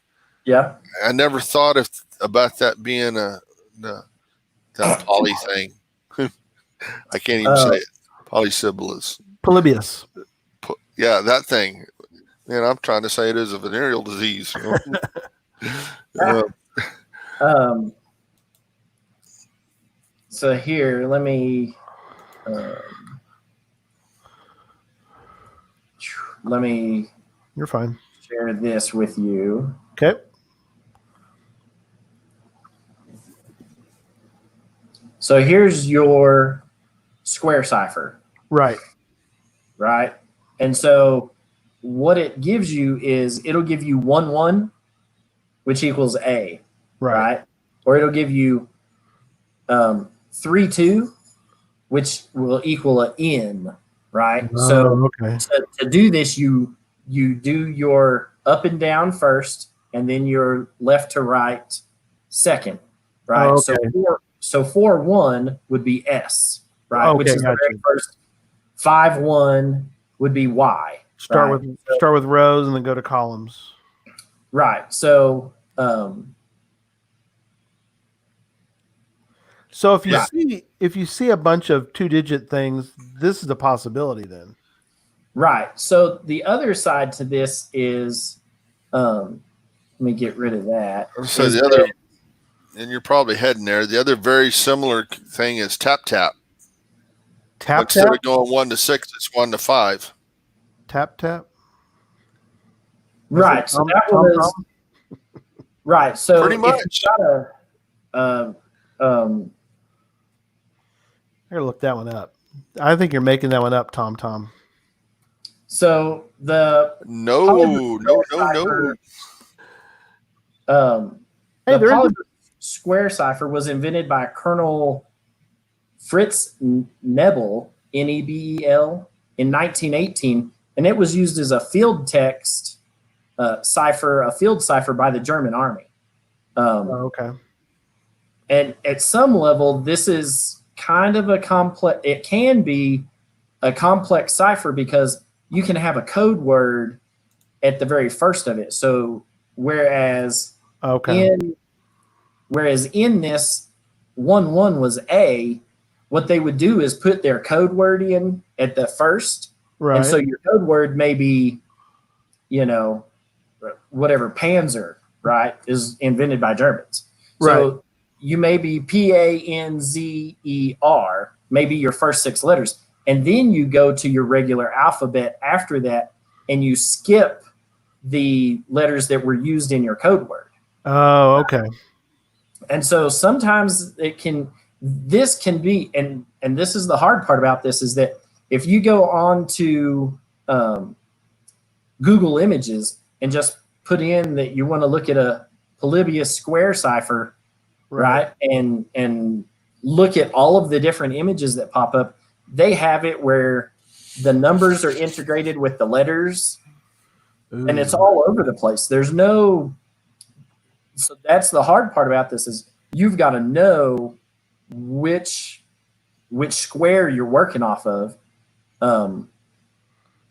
thought about that being that poly thing. I can't even say it. Polysibilis. Polybius. Yeah, that thing. Man, I'm trying to say it is a venereal disease. So here, let me You're fine. Share this with you. Okay. So here's your square cipher. Right. Right. And so what it gives you is it'll give you 1 1, which equals A. Right. Or it'll give you 3 2, which will equal an N. Right. So to do this, you do your up and down first, and then your left to right second. Right. Oh, okay. So 4 1 would be S. Right. Okay, which is the very first. 5 1 would be Y. Start with rows and then go to columns. Right. So So if you Yeah. see a bunch of 2-digit things, this is a possibility then. Right. So the other side to this is, let me get rid of that. So is the other, and you're probably heading there. The other very similar thing is tap tap. Tap Instead tap of going 1 to 6, it's 1 to 5. tap tap. Right. So Tom- that Tom was Tom? right. So Pretty if much. you got I gotta look that one up. I think you're making that one up, Tom Tom. so the No, Polybius no, square no, no. cipher, Hey, the there is a- Polybius square cipher was invented by Colonel Fritz Nebel, Nebel, in 1918, and it was used as a field text cipher, a field cipher by the German army. Oh, okay. And at some level, this is kind of a complex. It can be a complex cipher because you can have a code word at the very first of it. So whereas Okay. in this 1 was A, what they would do is put their code word in at the first. Right. And so your code word may be, whatever Panzer, right, is invented by Germans. So you may be Panzer, maybe your first 6 letters. And then you go to your regular alphabet after that and you skip the letters that were used in your code word. Oh, okay. And so sometimes this can be, and this is the hard part about this, is that if you go on to Google Images and just put in that you want to look at a Polybius square cipher, right? And look at all of the different images that pop up, they have it where the numbers are integrated with the letters. Ooh. And it's all over the place. There's no, so that's the hard part about this is you've got to know which square you're working off of.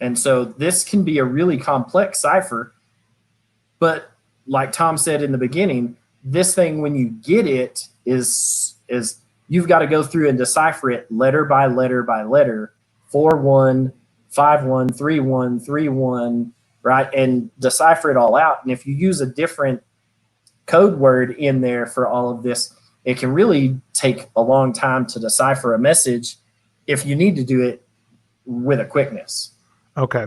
And so this can be a really complex cipher, but like Tom said in the beginning, this thing, when you get it, is you've got to go through and decipher it letter by letter by letter, 4-1, 5-1, 3-1, 3-1, right? And decipher it all out. And if you use a different code word in there for all of this, it can really take a long time to decipher a message if you need to do it with a quickness. Okay.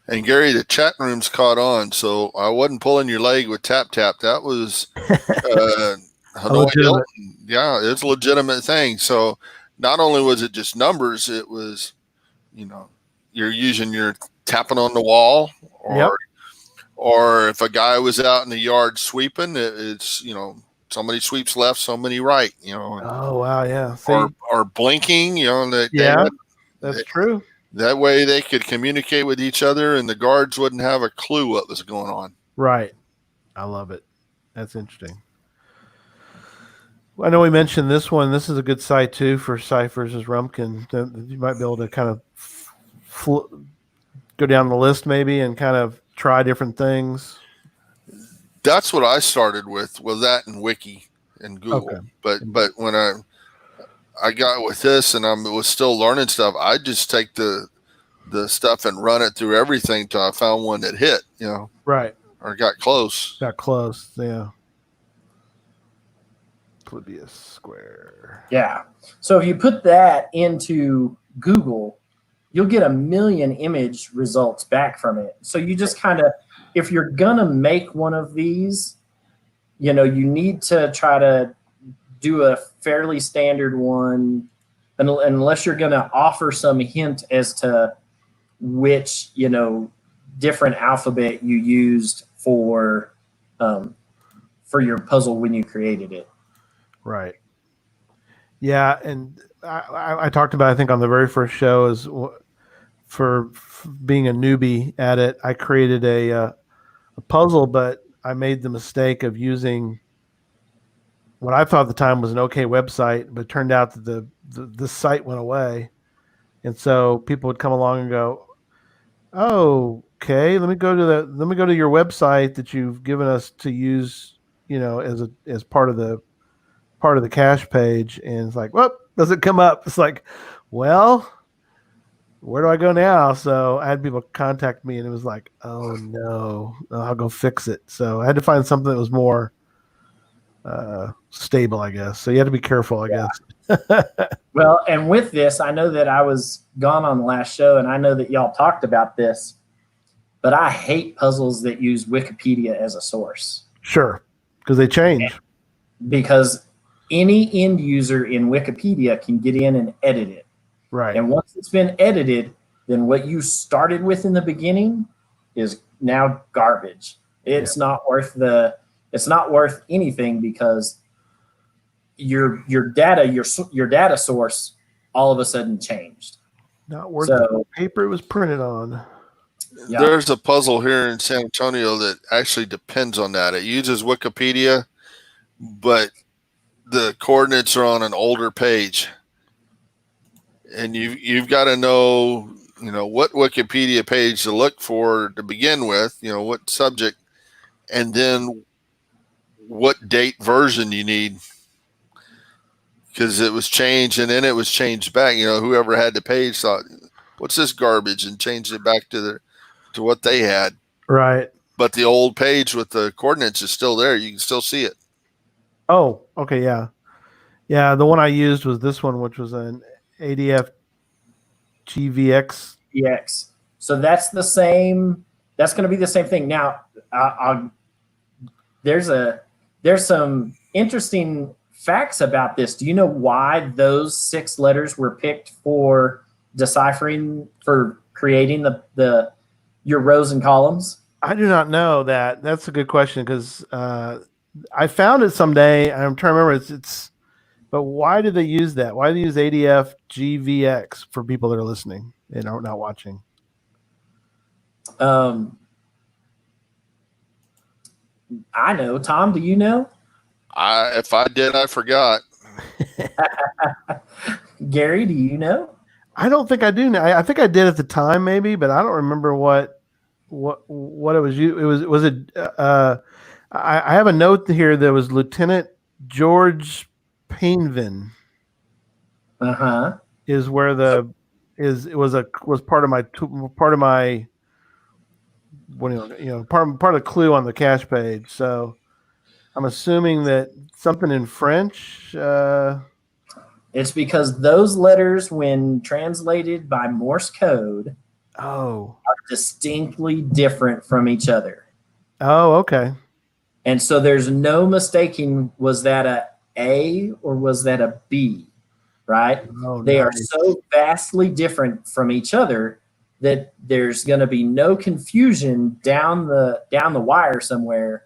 And Gary, the chat room's caught on, so I wasn't pulling your leg with tap tap. That was Hanoi Hilton. Yeah, it's a legitimate thing. So not only was it just numbers, it was, you're tapping on the wall, or if a guy was out in the yard sweeping, it's somebody sweeps left, somebody right. Oh wow, yeah. Or blinking. That's true. That way they could communicate with each other and the guards wouldn't have a clue what was going on. Right. I love it. That's interesting. I know we mentioned this one. This is a good site too for ciphers is Rumpkin. You might be able to kind of go down the list maybe and kind of try different things. That's what I started with that and Wiki and Google. Okay. But when I got with this and I was still learning stuff, I just take the stuff and run it through everything till I found one that hit, Right. or got close. Got close, yeah. Polybius square. Yeah. So if you put that into Google, you'll get 1 million image results back from it. So you just kind of, if you're going to make one of these, you need to try to do a fairly standard one, unless you're going to offer some hint as to which, different alphabet you used for your puzzle when you created it. Right. Yeah, and I talked about, I think on the very first show, is for being a newbie at it, I created a puzzle, but I made the mistake of using what I thought at the time was an okay website, but it turned out that the site went away. And so people would come along and go, "Oh, okay, let me go to your website that you've given us to use, as part of the part of the cache page, and it's like, well, doesn't come up. It's like, well, where do I go now? So I had people contact me, and it was like, oh no, I'll go fix it. So I had to find something that was more stable, I guess. So you had to be careful, I guess. Well, and with this, I know that I was gone on the last show, and I know that y'all talked about this, but I hate puzzles that use Wikipedia as a source. Sure, because they change. Because any end user in Wikipedia can get in and edit it. Right. And once it's been edited, then what you started with in the beginning is now garbage. It's not worth anything, because your data source all of a sudden changed. Not worth the paper it was printed on. Yeah. There's a puzzle here in San Antonio that actually depends on that. It uses Wikipedia, but the coordinates are on an older page. And you've got to know, what Wikipedia page to look for to begin with, what subject, and then what date version you need, because it was changed and then it was changed back. Whoever had the page thought, what's this garbage, and changed it back to what they had. Right. But the old page with the coordinates is still there. You can still see it. Oh, okay. Yeah. Yeah. The one I used was this one, which was an ADF GVX. GX. So that's the same. That's going to be the same thing. Now, there's some interesting facts about this. Do you know why those 6 letters were picked for deciphering, for creating your rows and columns? I do not know that. That's a good question, because I found it someday. I'm trying to remember. But why did they use that? Why do they use ADF GVX for people that are listening and are not watching? I know. Tom, do you know? If I did, I forgot. Gary, do you know? I don't think I do know. I think I did at the time, maybe, but I don't remember what it was. I have a note here that was Lieutenant George Painvin. Is where was part of my part of the clue on the cache page. So I'm assuming that something in French. It's because those letters, when translated by Morse code, are distinctly different from each other. Oh, okay. And so there's no mistaking, was that a A or was that a B, right? Oh, they are so vastly different from each other that there's going to be no confusion down the wire somewhere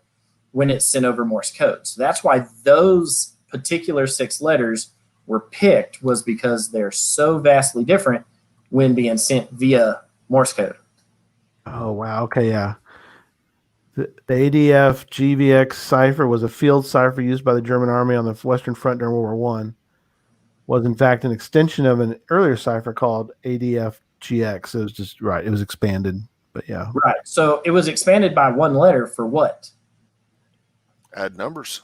when it's sent over Morse code. So that's why those particular 6 letters were picked, was because they're so vastly different when being sent via Morse code. Oh, wow. Okay, yeah. The ADF GVX cipher was a field cipher used by the German army on the Western Front during World War I. Was in fact an extension of an earlier cipher called ADF GX. It was just right. It was expanded, but yeah. Right. So it was expanded by 1 letter for what? Add numbers.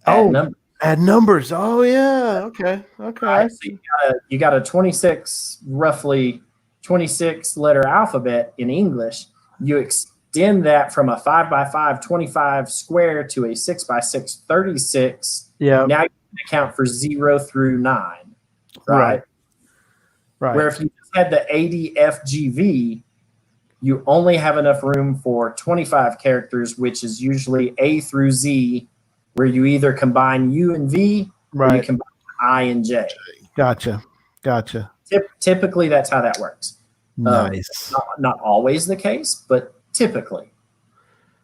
Add numbers. Oh yeah. Okay. Right. So you got a roughly 26 letter alphabet in English. You extend that from a 5x5 25 square to a 6x6 36. Yeah. Now you can account for 0 through 9. Right. Where if you just had the ADFGV, you only have enough room for 25 characters, which is usually A through Z, where you either combine U and V, or you combine I and J. Gotcha. Typically, that's how that works. Nice. Not always the case, but typically.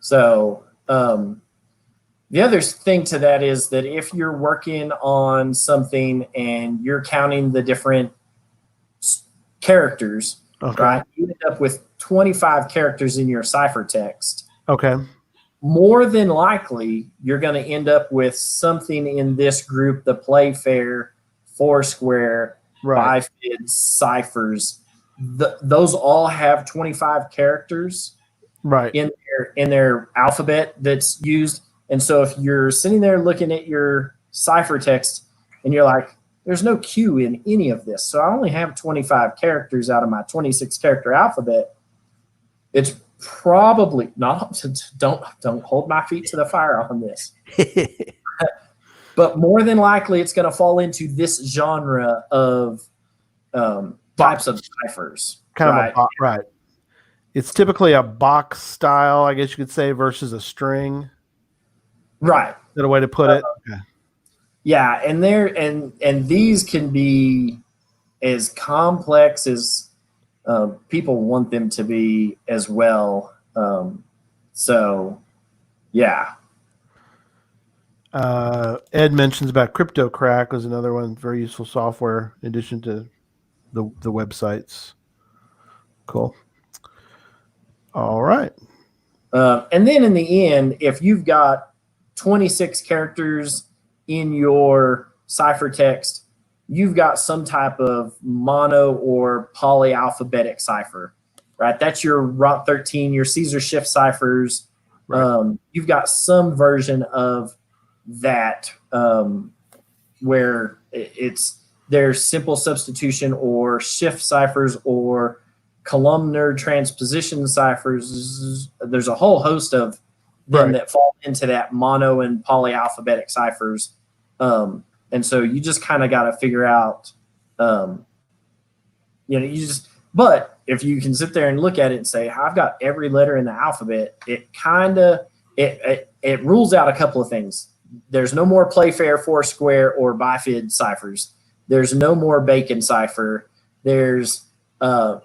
So the other thing to that is that if you're working on something and you're counting the different characters, right, you end up with 25 characters in your ciphertext. Okay. More than likely, you're going to end up with something in this group, the Playfair, Foursquare, Bifid, ciphers. Those all have 25 characters in their alphabet that's used. And so if you're sitting there looking at your ciphertext and you're like, there's no Q in any of this. So I only have 25 characters out of my 26 character alphabet. It's probably not, don't hold my feet to the fire on this. But more than likely it's going to fall into this genre of types of ciphers. Kind of a box, right. It's typically a box style, I guess you could say, versus a string. Right. Is that a way to put it? Okay. Yeah, and these can be as complex as people want them to be as well. So, yeah. Ed mentions about CryptoCrack was another one, very useful software in addition to the websites. Cool. All right. And then in the end, if you've got 26 characters in your ciphertext, you've got some type of mono or polyalphabetic cipher, right? That's your Rot 13, your Caesar shift ciphers. Right. You've got some version of that where there's simple substitution or shift ciphers or columnar transposition ciphers. There's a whole host of them that fall into that mono and polyalphabetic ciphers. And so you just kind of got to figure out, but if you can sit there and look at it and say, I've got every letter in the alphabet, it rules out a couple of things. There's no more Playfair, Foursquare, or Bifid ciphers. There's no more Bacon cipher. There's no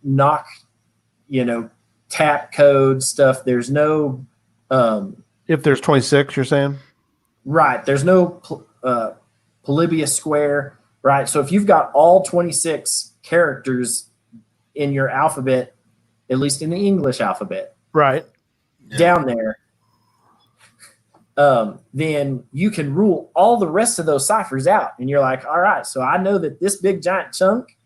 knock, tap code stuff. There's no. If there's 26, you're saying? Right. There's no Polybius square. Right. So if you've got all 26 characters in your alphabet, at least in the English alphabet, right, down there, then you can rule all the rest of those ciphers out. And you're like, all right, so I know that this big giant chunk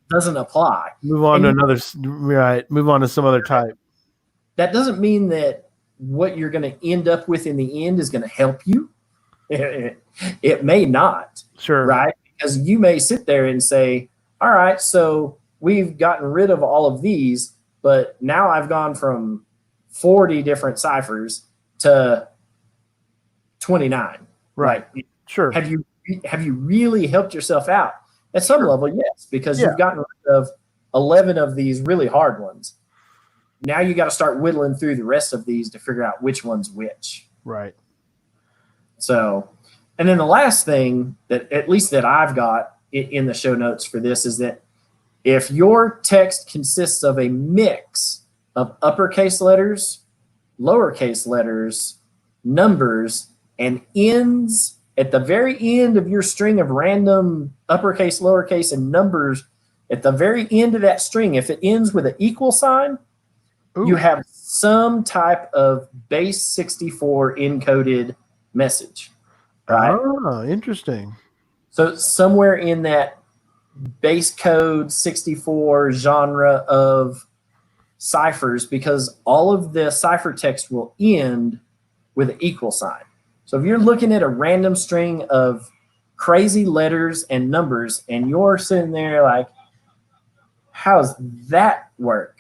doesn't apply. Move on to some other type. That doesn't mean that what you're going to end up with in the end is going to help you. It may not. Sure. Right? Because you may sit there and say, all right, so we've gotten rid of all of these, but now I've gone from 40 different ciphers to 29. Right. Sure. Have you really helped yourself out? At some level, yes, because you've gotten rid of 11 of these really hard ones. Now you got to start whittling through the rest of these to figure out which one's which. Right. So, and then the last thing that at least that I've got in the show notes for this is that if your text consists of a mix of uppercase letters, lowercase letters, numbers, and ends at the very end of your string of random uppercase, lowercase, and numbers, at the very end of that string, if it ends with an equal sign, you have some type of base 64 encoded message. Right? Oh, interesting. So somewhere in that base code 64 genre of ciphers, because all of the ciphertext will end with an equal sign. So if you're looking at a random string of crazy letters and numbers and you're sitting there like, how's that work?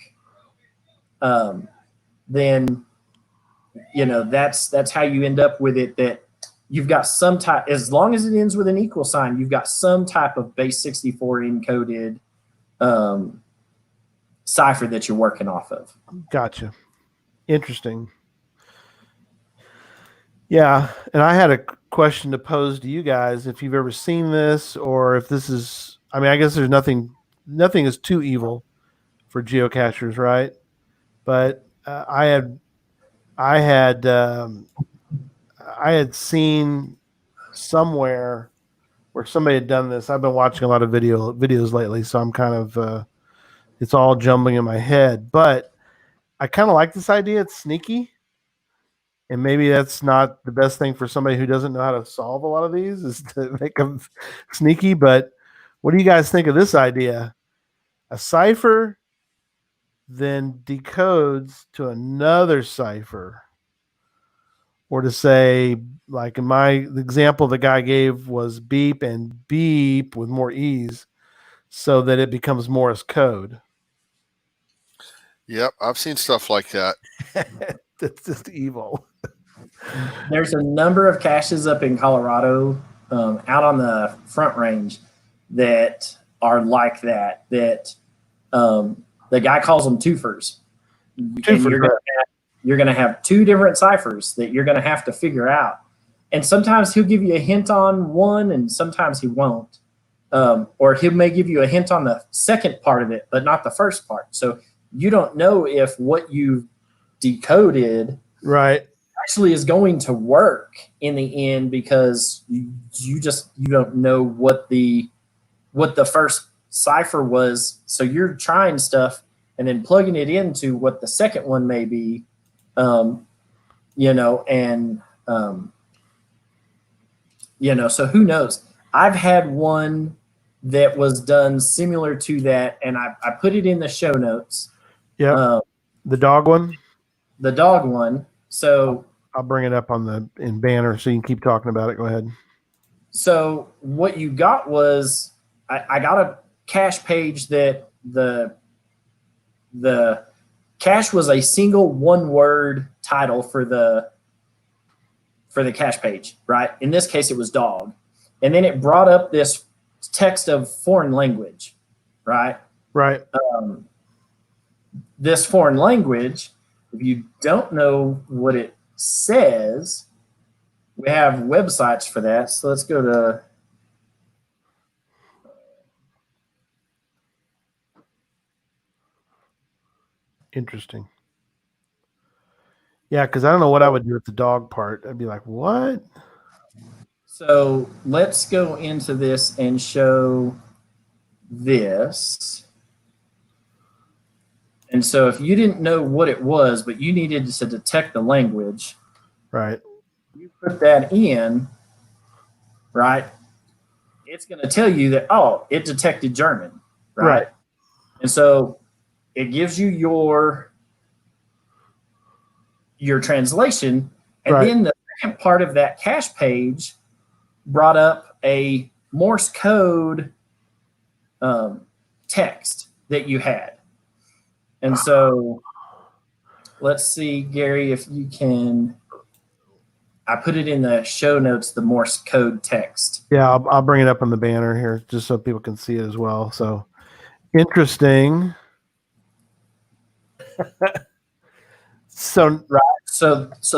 Then, that's how you end up with it, that you've got some type, as long as it ends with an equal sign, you've got some type of base 64 encoded cipher that you're working off of. Gotcha. Interesting. Yeah, and I had a question to pose to you guys, if you've ever seen this, or if this is, I guess there's nothing is too evil for geocachers, right? But I had seen somewhere where somebody had done this. I've been watching a lot of videos lately, so I'm kind of it's all jumbling in my head. But I kind of like this idea. It's sneaky, and maybe that's not the best thing for somebody who doesn't know how to solve a lot of these, is to make them sneaky. But what do you guys think of this idea? A cipher then decodes to another cipher or to say, like in the example the guy gave was beep and beep with more e's, so that it becomes Morse code. Yep, I've seen stuff like that. That's just evil. There's a number of caches up in Colorado, out on the Front Range, that are like that. The guy calls them twofers. And you're gonna have two different ciphers that you're gonna have to figure out. And sometimes he'll give you a hint on one, and sometimes he won't. Or he may give you a hint on the second part of it, but not the first part. So you don't know if what you decoded Right. actually is going to work in the end, because you don't know what the first cipher was. So you're trying stuff and then plugging it into what the second one may be, so who knows? I've had one that was done similar to that, and I put it in the show notes. Yeah. The dog one? The dog one. So I'll bring it up in banner so you can keep talking about it. Go ahead. So what you got was, I got a cache page that the cache was a single one-word title for the cache page, right? In this case, it was dog. And then it brought up this text of foreign language, right? Right. This foreign language, if you don't know what it says, we have websites for that. So let's go to Interesting. Yeah, because I don't know what I would do with the dog part. I'd be like, what? So let's go into this and show this. And so if you didn't know what it was, but you needed to detect the language, right? You put that in, right? It's going to tell you that, oh, it detected German, right? And so it gives you your translation, and then the second part of that cache page brought up a Morse code text that you had. And so let's see, Gary, if you can. I put it in the show notes, the Morse code text. Yeah, I'll bring it up on the banner here just so people can see it as well. So interesting. So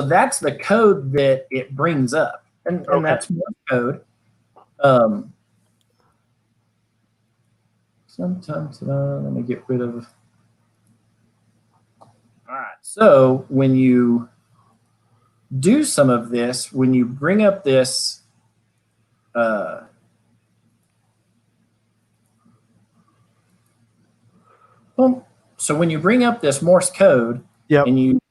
that's the code that it brings up, and that's Morse code. Sometimes let me get rid of. All right, so when you do some of this, when you bring up this so when you bring up this Morse code and you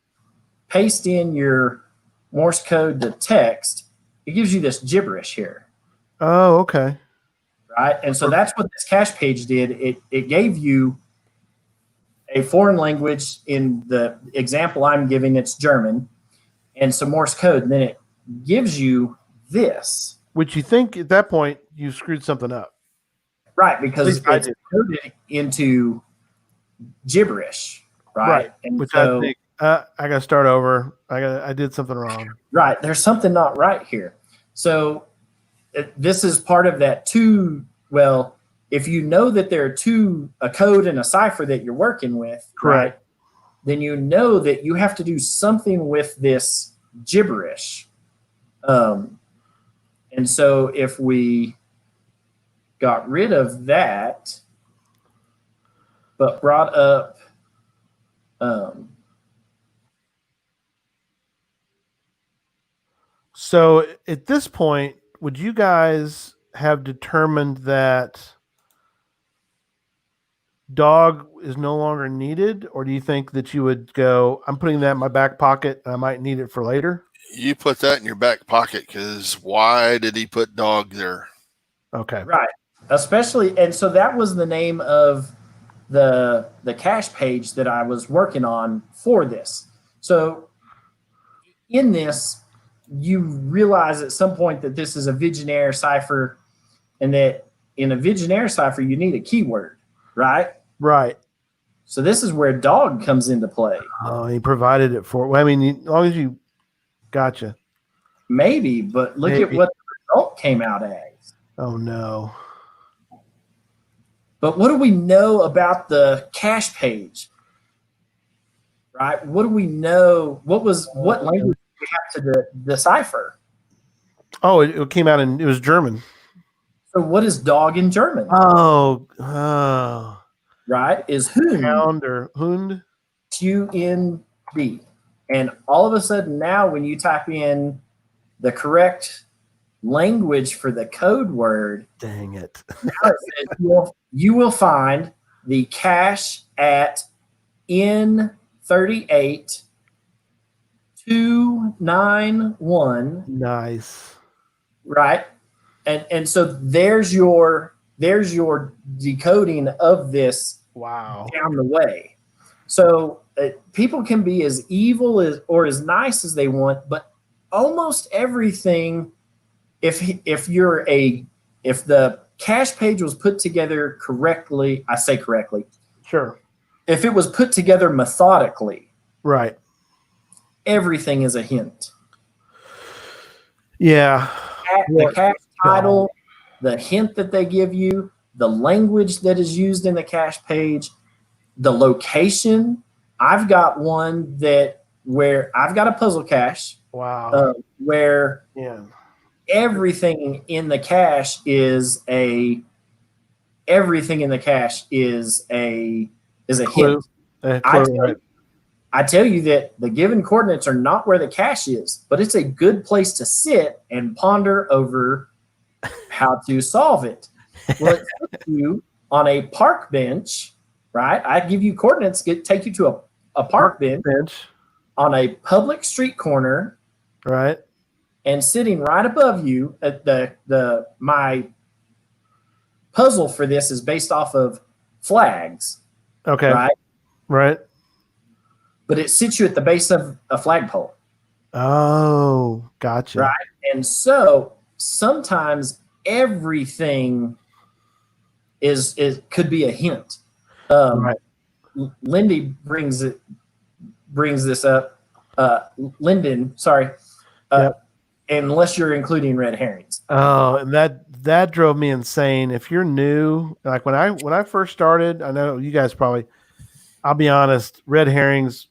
paste in your Morse code to text, it gives you this gibberish here. Oh, okay. Right, and so that's what this cache page did. It gave you a foreign language. In the example I'm giving, it's German, and some Morse code, and then it gives you this. Which you think at that point you screwed something up. Right, because it's coded into gibberish, right? And which I think, I got to start over. I did something wrong. Right, there's something not right here. So this is part of that too. Well, if you know that there are a code and a cipher that you're working with, correct, right, then you know that you have to do something with this gibberish. And so if we got rid of that, but brought up so at this point, would you guys have determined that dog is no longer needed, or do you think that you would go, I'm putting that in my back pocket and I might need it for later? You put that in your back pocket, because why did he put dog there? Okay. Right. Especially, and so that was the name of the cache page that I was working on for this. So in this, you realize at some point that this is a Vigenère cipher, and that in a Vigenère cipher you need a keyword, right? Right. So this is where dog comes into play. Oh, he provided it for. Well, I mean, as long as you gotcha. Maybe, but look at what the result came out as. Oh no. But what do we know about the cache page? Right? What do we know? What language did we have to decipher? Oh, it came out it was German. So what is dog in German? Oh. Right? Is Hund. Hound or Hund. Hund. And all of a sudden now when you type in the correct language for the code word, dang it. now it says you will find the cache at N38 291. Nice. Right? And so there's your decoding of this. Wow. Down the way. So people can be as evil or as nice as they want, but almost everything, if the cache page was put together correctly, I say correctly. Sure. If it was put together methodically, right, everything is a hint. Yeah. The cache title, the hint that they give you, the language that is used in the cache page, the location. I've got one where I've got a puzzle cache. Wow. Where everything in the cache is a hint. I tell you that the given coordinates are not where the cache is, but it's a good place to sit and ponder over how to solve it. Well, it puts you on a park bench, right? I give you coordinates, take you to a park bench on a public street corner, right? And sitting right above you, my puzzle for this is based off of flags. Okay. Right. But it sits you at the base of a flagpole. Oh, gotcha. Right. And so sometimes everything could be a hint. Right. Lindy brings this up. Lyndon, sorry. Unless you're including red herrings. Oh, and that drove me insane. If you're new, like when I first started, I know you guys probably, I'll be honest, red herrings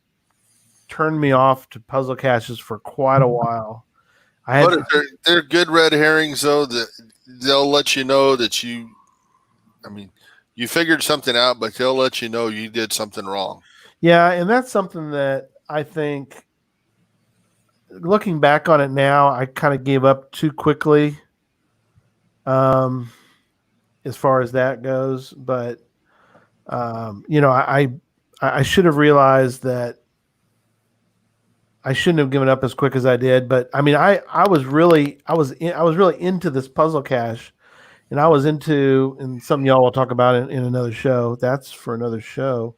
turned me off to puzzle caches for quite a while. They're good red herrings though, that they'll let you know that you figured something out, but they'll let you know you did something wrong. Yeah, and that's something that I think, looking back on it now, I kind of gave up too quickly as far as that goes. But, I should have realized that I shouldn't have given up as quick as I did. But I mean, I was really into this puzzle cache, and I was into, and some of y'all will talk about it in another show. That's for another show,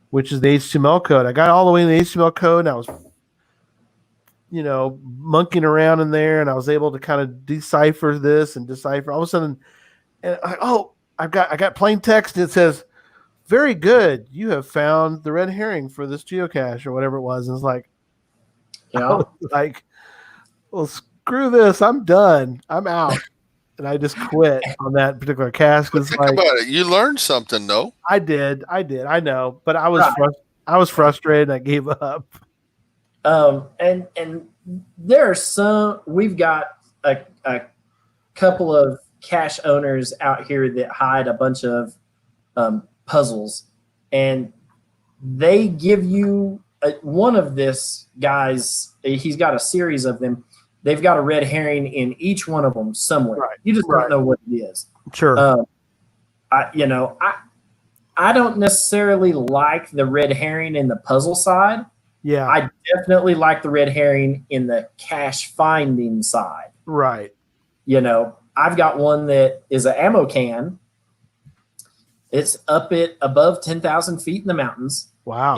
which is the HTML code. I got all the way in the HTML code, and I was monkeying around in there, and I was able to kind of decipher this and decipher. All of a sudden, and I got plain text. And it says, "Very good, you have found the red herring for this geocache," or whatever it was. And it's like, well, screw this, I'm done, I'm out, and I just quit on that particular cache. Because think about it, you learned something, though. I did, I know, but I was frustrated. And I gave up. And there are some. We've got a couple of cache owners out here that hide a bunch of puzzles, and they give you one of this guy's. He's got a series of them. They've got a red herring in each one of them somewhere. Right. You just don't know what it is. Sure. I don't necessarily like the red herring in the puzzle side. Yeah. I definitely like the red herring in the cache finding side. Right. I've got one that is an ammo can. It's up at above 10,000 feet in the mountains. Wow.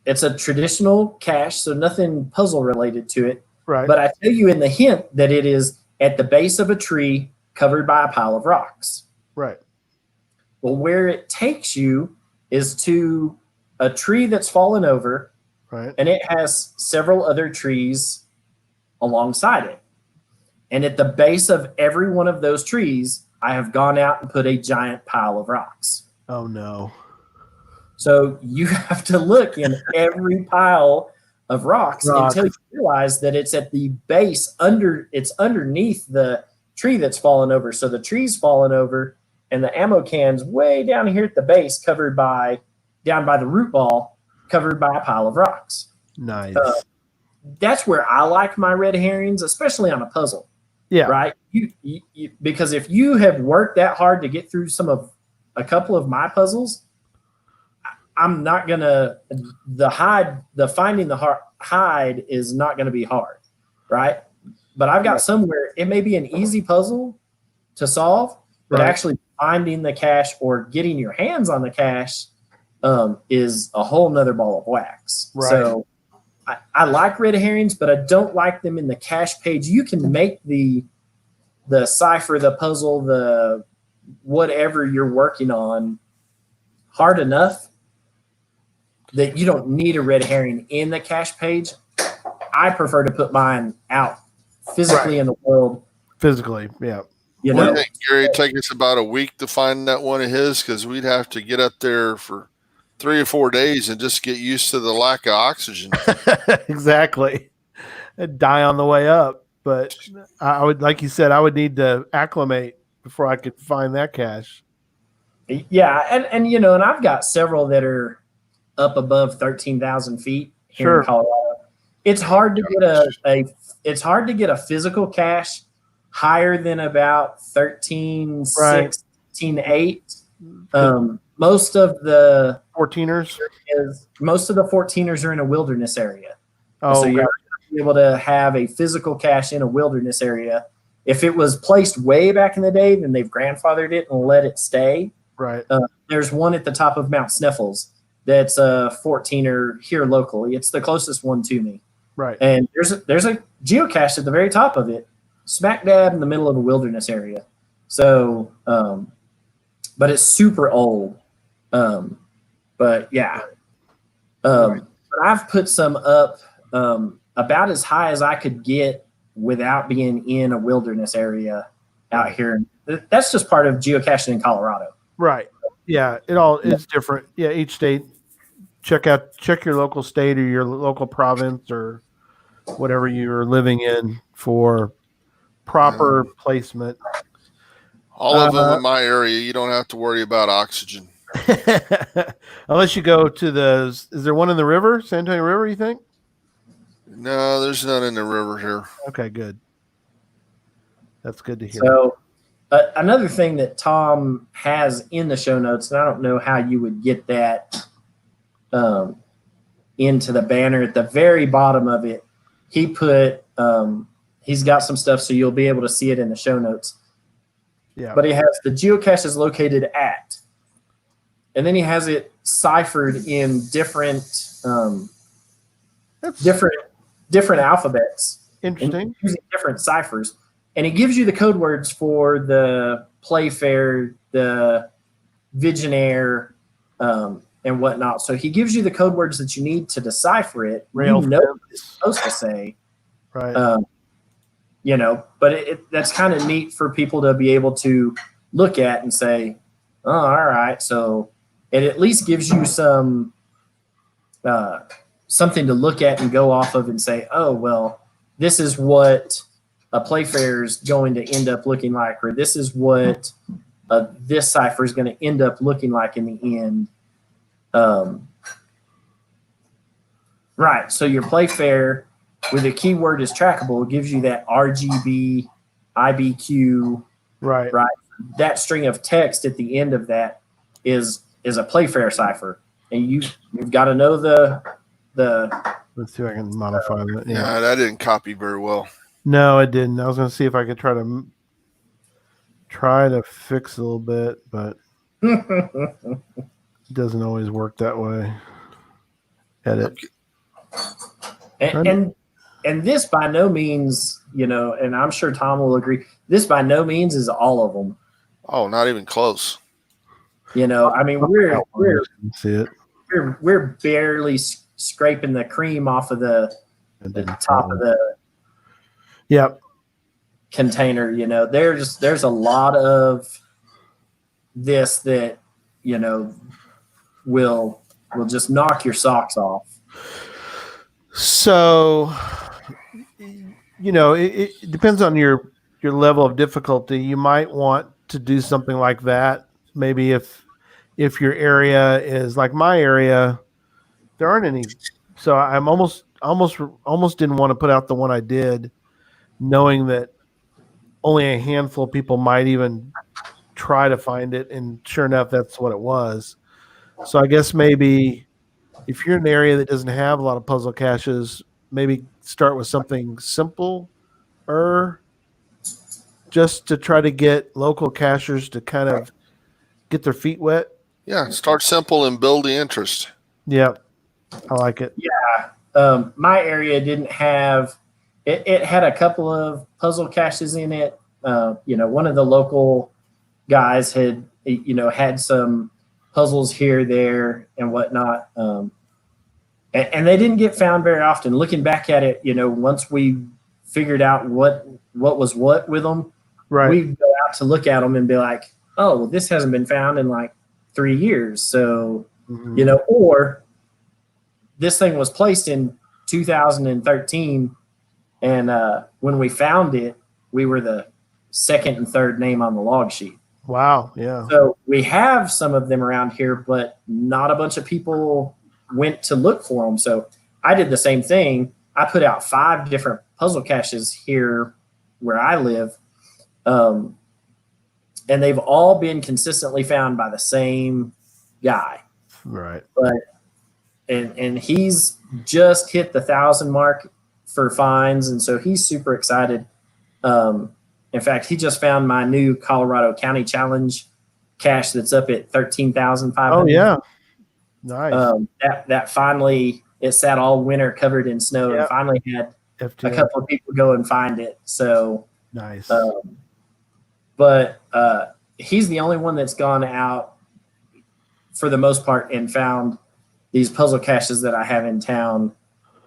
It's a traditional cache, so nothing puzzle related to it. Right. But I tell you in the hint that it is at the base of a tree covered by a pile of rocks. Right. Well, where it takes you is to a tree that's fallen over, Right. and it has several other trees alongside it. And at the base of every one of those trees, I have gone out and put a giant pile of rocks. Oh no. So you have to look in every pile of rocks until you realize that it's at the base it's underneath the tree that's fallen over. So the tree's fallen over and the ammo can's way down here at the base down by the root ball, covered by a pile of rocks. Nice. That's where I like my red herrings, especially on a puzzle. Yeah. Right. You, because if you have worked that hard to get through a couple of my puzzles, I'm not gonna finding the hide is not gonna be hard, right? But I've got somewhere it may be an easy puzzle to solve, but actually finding the cache or getting your hands on the cache is a whole nother ball of wax. Right. So I like red herrings, but I don't like them in the cache page. You can make the cipher, the puzzle, the whatever you're working on hard enough that you don't need a red herring in the cache page. I prefer to put mine out physically in the world. Physically, yeah. You What do know, you think, Gary? It'd take us about a week to find that one of his because we'd have to get up there for 3 or 4 days and just get used to the lack of oxygen. Exactly. I'd die on the way up, but I would, like you said, I would need to acclimate before I could find that cache. yeah, and you know, and I've got several that are up above 13,000 feet here in Colorado. It's hard to get a physical cache higher than about 13.6, 13.8. Most of the 14ers are in a wilderness area. Oh, so you're not going to be able to have a physical cache in a wilderness area. If it was placed way back in the day, then they've grandfathered it and let it stay. right. There's one at the top of Mount Sniffles that's a 14er here locally. It's the closest one to me. Right. And there's a geocache at the very top of it, smack dab in the middle of a wilderness area. So, but it's super old. But yeah, but I've put some up about as high as I could get without being in a wilderness area out here. That's just part of geocaching in Colorado. Right. Yeah. It's different. Yeah. Each state, check your local state or your local province or whatever you're living in for proper placement. All of them in my area, you don't have to worry about oxygen. Unless you go to is there one in the river, San Antonio River, you think? No, there's none in the river here. Okay, good. That's good to hear. So another thing that Tom has in the show notes, and I don't know how you would get that into the banner at the very bottom of it. He put he's got some stuff so you'll be able to see it in the show notes. Yeah. But he has the geocache is located at, and then he has it ciphered in different alphabets. Interesting. Using different ciphers. And he gives you the code words for the Playfair, the Visionaire, and whatnot. So he gives you the code words that you need to decipher it. Rail you know what it's supposed to say. Right. You know, but that's kind of neat for people to be able to look at and say, oh, all right. So it at least gives you some something to look at and go off of and say, oh, well, this is what a Playfair is going to end up looking like, or this is what this cipher is going to end up looking like in the end. Right. So your Playfair with a keyword is trackable gives you that RGB, IBQ. Right. Right. That string of text at the end of that is a Playfair cipher, and you've got to know the. Let's see if I can modify that. Yeah, that didn't copy very well. No, it didn't. I was going to see if I could try to fix a little bit, but it doesn't always work that way. Edit. And and this by no means, and I'm sure Tom will agree, this by no means is all of them. Oh, not even close. I mean, we're See it. we're barely scraping the cream off of the top of the Yep. container. There's a lot of this that will just knock your socks off. So, it depends on your level of difficulty. You might want to do something like that. Maybe if your area is like my area, there aren't any. So I'm almost didn't want to put out the one I did, knowing that only a handful of people might even try to find it. And sure enough, that's what it was. So I guess maybe if you're in an area that doesn't have a lot of puzzle caches, maybe start with something simple, just to try to get local cachers to kind of get their feet wet. Yeah, start simple and build the interest. Yeah, I like it. Yeah, my area didn't have it. It had a couple of puzzle caches in it. One of the local guys had had some puzzles here, there, and whatnot. And they didn't get found very often. Looking back at it, once we figured out what was what with them, right, we'd go out to look at them and be like, oh, well, this hasn't been found in like 3 years. So, or this thing was placed in 2013. And when we found it, we were the second and third name on the log sheet. Wow. Yeah. So we have some of them around here, but not a bunch of people went to look for them. So I did the same thing. I put out 5 different puzzle caches here where I live. And they've all been consistently found by the same guy. Right. But and he's just hit the 1,000 mark for finds, and so he's super excited. In fact, he just found my new Colorado County Challenge cache that's up at 13,500. Oh yeah, nice. That finally, it sat all winter covered in snow, and finally had a couple of people go and find it. So nice. But he's the only one that's gone out for the most part and found these puzzle caches that I have in town.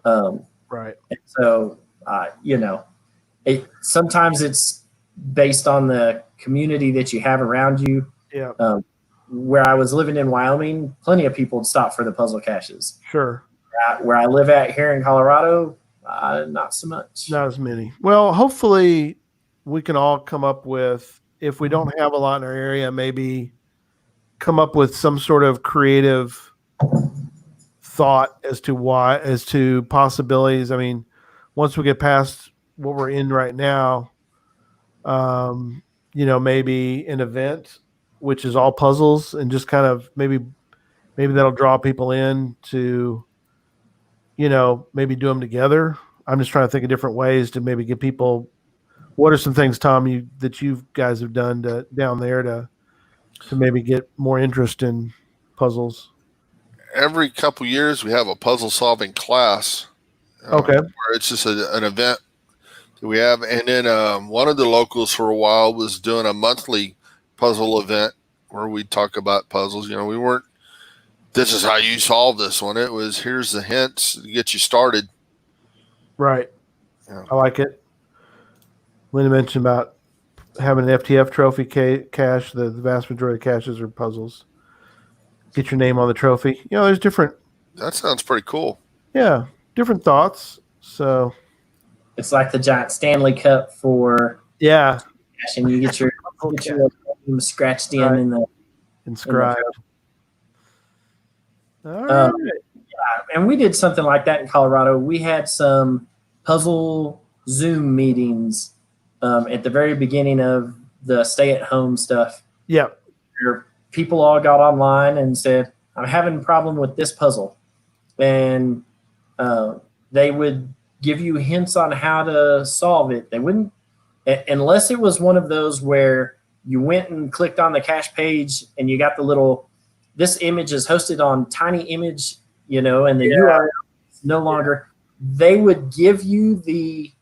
Right. So, sometimes it's based on the community that you have around you. Yeah. Where I was living in Wyoming, plenty of people would stop for the puzzle caches. Sure. Where I live at here in Colorado, not so much. Not as many. Well, hopefully we can all come up with, if we don't have a lot in our area, maybe come up with some sort of creative thought as to possibilities. I mean, once we get past what we're in right now, maybe an event which is all puzzles, and just kind of maybe that'll draw people in to, maybe do them together. I'm just trying to think of different ways to maybe get people. What are some things, Tom, that you guys have done down there to maybe get more interest in puzzles? Every couple years, we have a puzzle solving class. Okay. Where it's just an event that we have. And then one of the locals for a while was doing a monthly puzzle event where we talk about puzzles. We weren't, this is how you solve this one. It was, here's the hints to get you started. Right. Yeah. I like it. Linda mentioned about having an FTF trophy cache. The vast majority of caches are puzzles. Get your name on the trophy. There's different. That sounds pretty cool. Yeah. Different thoughts. So it's like the giant Stanley Cup for cache, and you get your name scratched in the inscribed. All right. And we did something like that in Colorado. We had some puzzle Zoom meetings at the very beginning of the stay-at-home stuff. Yeah. Where people all got online and said, I'm having a problem with this puzzle. And they would give you hints on how to solve it. They wouldn't, unless it was one of those where you went and clicked on the cache page and you got the little, this image is hosted on tiny image, and the URL is no longer. they would give you the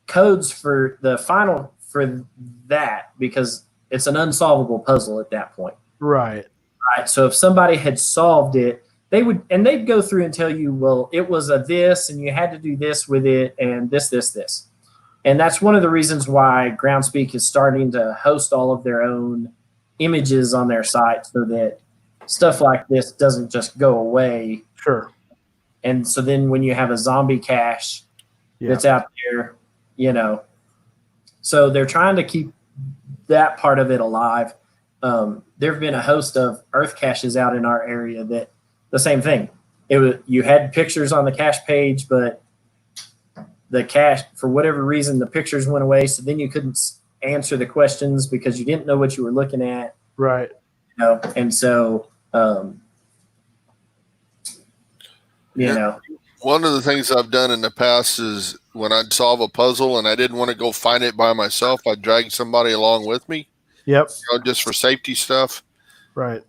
codes for the final for that because it's an unsolvable puzzle at that point. Right. Right. So if somebody had solved it, they'd go through and tell you, well, it was a this and you had to do this with it and this. And that's one of the reasons why Groundspeak is starting to host all of their own images on their site so that stuff like this doesn't just go away. Sure. And so then when you have a zombie cache that's out there, so they're trying to keep that part of it alive. There have been a host of Earth caches out in our area that the same thing. You had pictures on the cache page, but the cache, for whatever reason, the pictures went away. So then you couldn't answer the questions because you didn't know what you were looking at. Right. And so, One of the things I've done in the past is when I'd solve a puzzle and I didn't want to go find it by myself, I'd drag somebody along with me. Yep. Just for safety stuff. Right.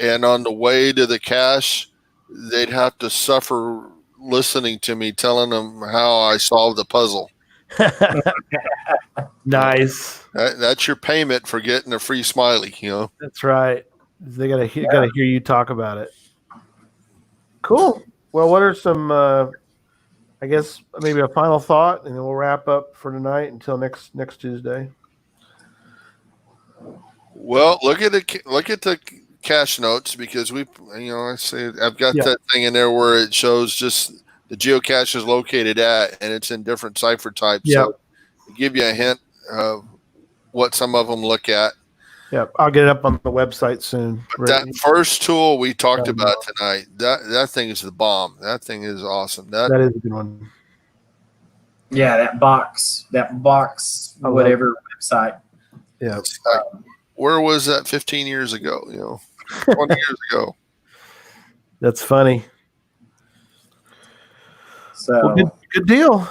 And on the way to the cache, they'd have to suffer listening to me telling them how I solved the puzzle. Nice. That's your payment for getting a free smiley, That's right. They gotta hear you talk about it. Cool. Well, what are some I guess maybe a final thought, and then we'll wrap up for tonight until next Tuesday. Well, look at the cache notes because I say I've got that thing in there where it shows just the geocache is located at, and it's in different cipher types. Yeah. So give you a hint of what some of them look at. Yeah, I'll get it up on the website soon. That first tool we talked about tonight, that thing is the bomb. That thing is awesome. That is a good one. Yeah, that box, whatever website. Yeah. Where was that 15 years ago? 20 years ago. That's funny. So good deal.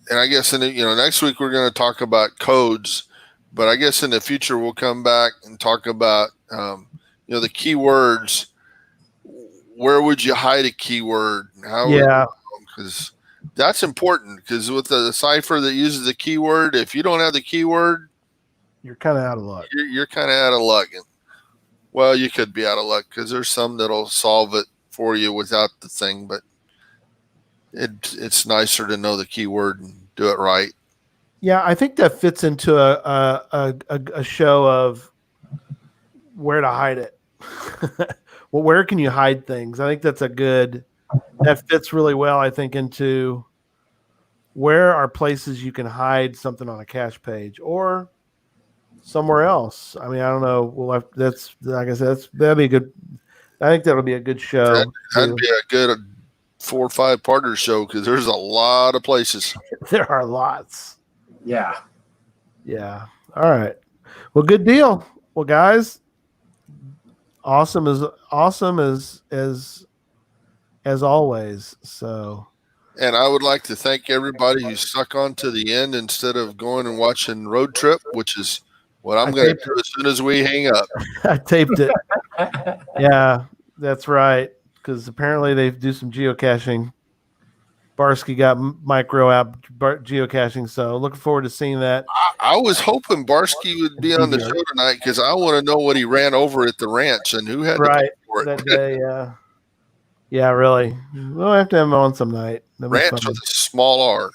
And I guess next week we're going to talk about codes, but I guess in the future we'll come back and talk about the keywords. Where would you hide a keyword? Because that's important. Because with the cipher that uses the keyword, if you don't have the keyword, you're kind of out of luck. You're kind of out of luck. Well, you could be out of luck because there's some that'll solve it for you without the thing, but it's nicer to know the keyword and do it right. Yeah, I think that fits into a show of where to hide it. Well, where can you hide things? I think that fits really well, I think, into where are places you can hide something on a cache page or somewhere else. I mean, I don't know. Well, that's like I said, that'd be a good. I think that'll be a good show. That'd be a good 4 or 5 parter show because there's a lot of places. There are lots. Yeah. Yeah. All right. Well, good deal. Well, guys, awesome as always. So. And I would like to thank everybody who stuck on to the end instead of going and watching Road Trip, which is what I'm going to do as soon as we hang up. I taped it. Yeah, that's right. Because apparently they do some geocaching. Barsky got micro app geocaching, so looking forward to seeing that. I was hoping Barsky would be on the show tonight because I want to know what he ran over at the ranch and who had to pay for it. That day. Yeah. Yeah, really. We'll have to have him on some night. Ranch with a small R.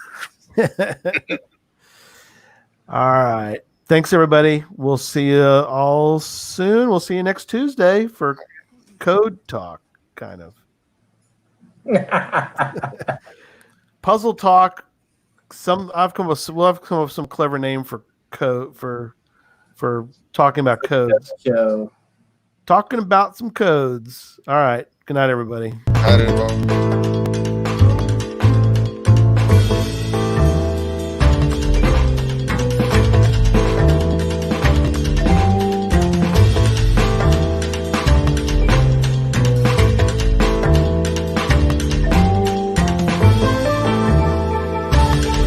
All right. Thanks, everybody. We'll see you all soon. We'll see you next Tuesday for Code Talk, kind of. Puzzle Talk. We'll have come up with some clever name for code for talking about codes. Show. Talking about some codes. All right. Good night, everybody. Good night, everyone.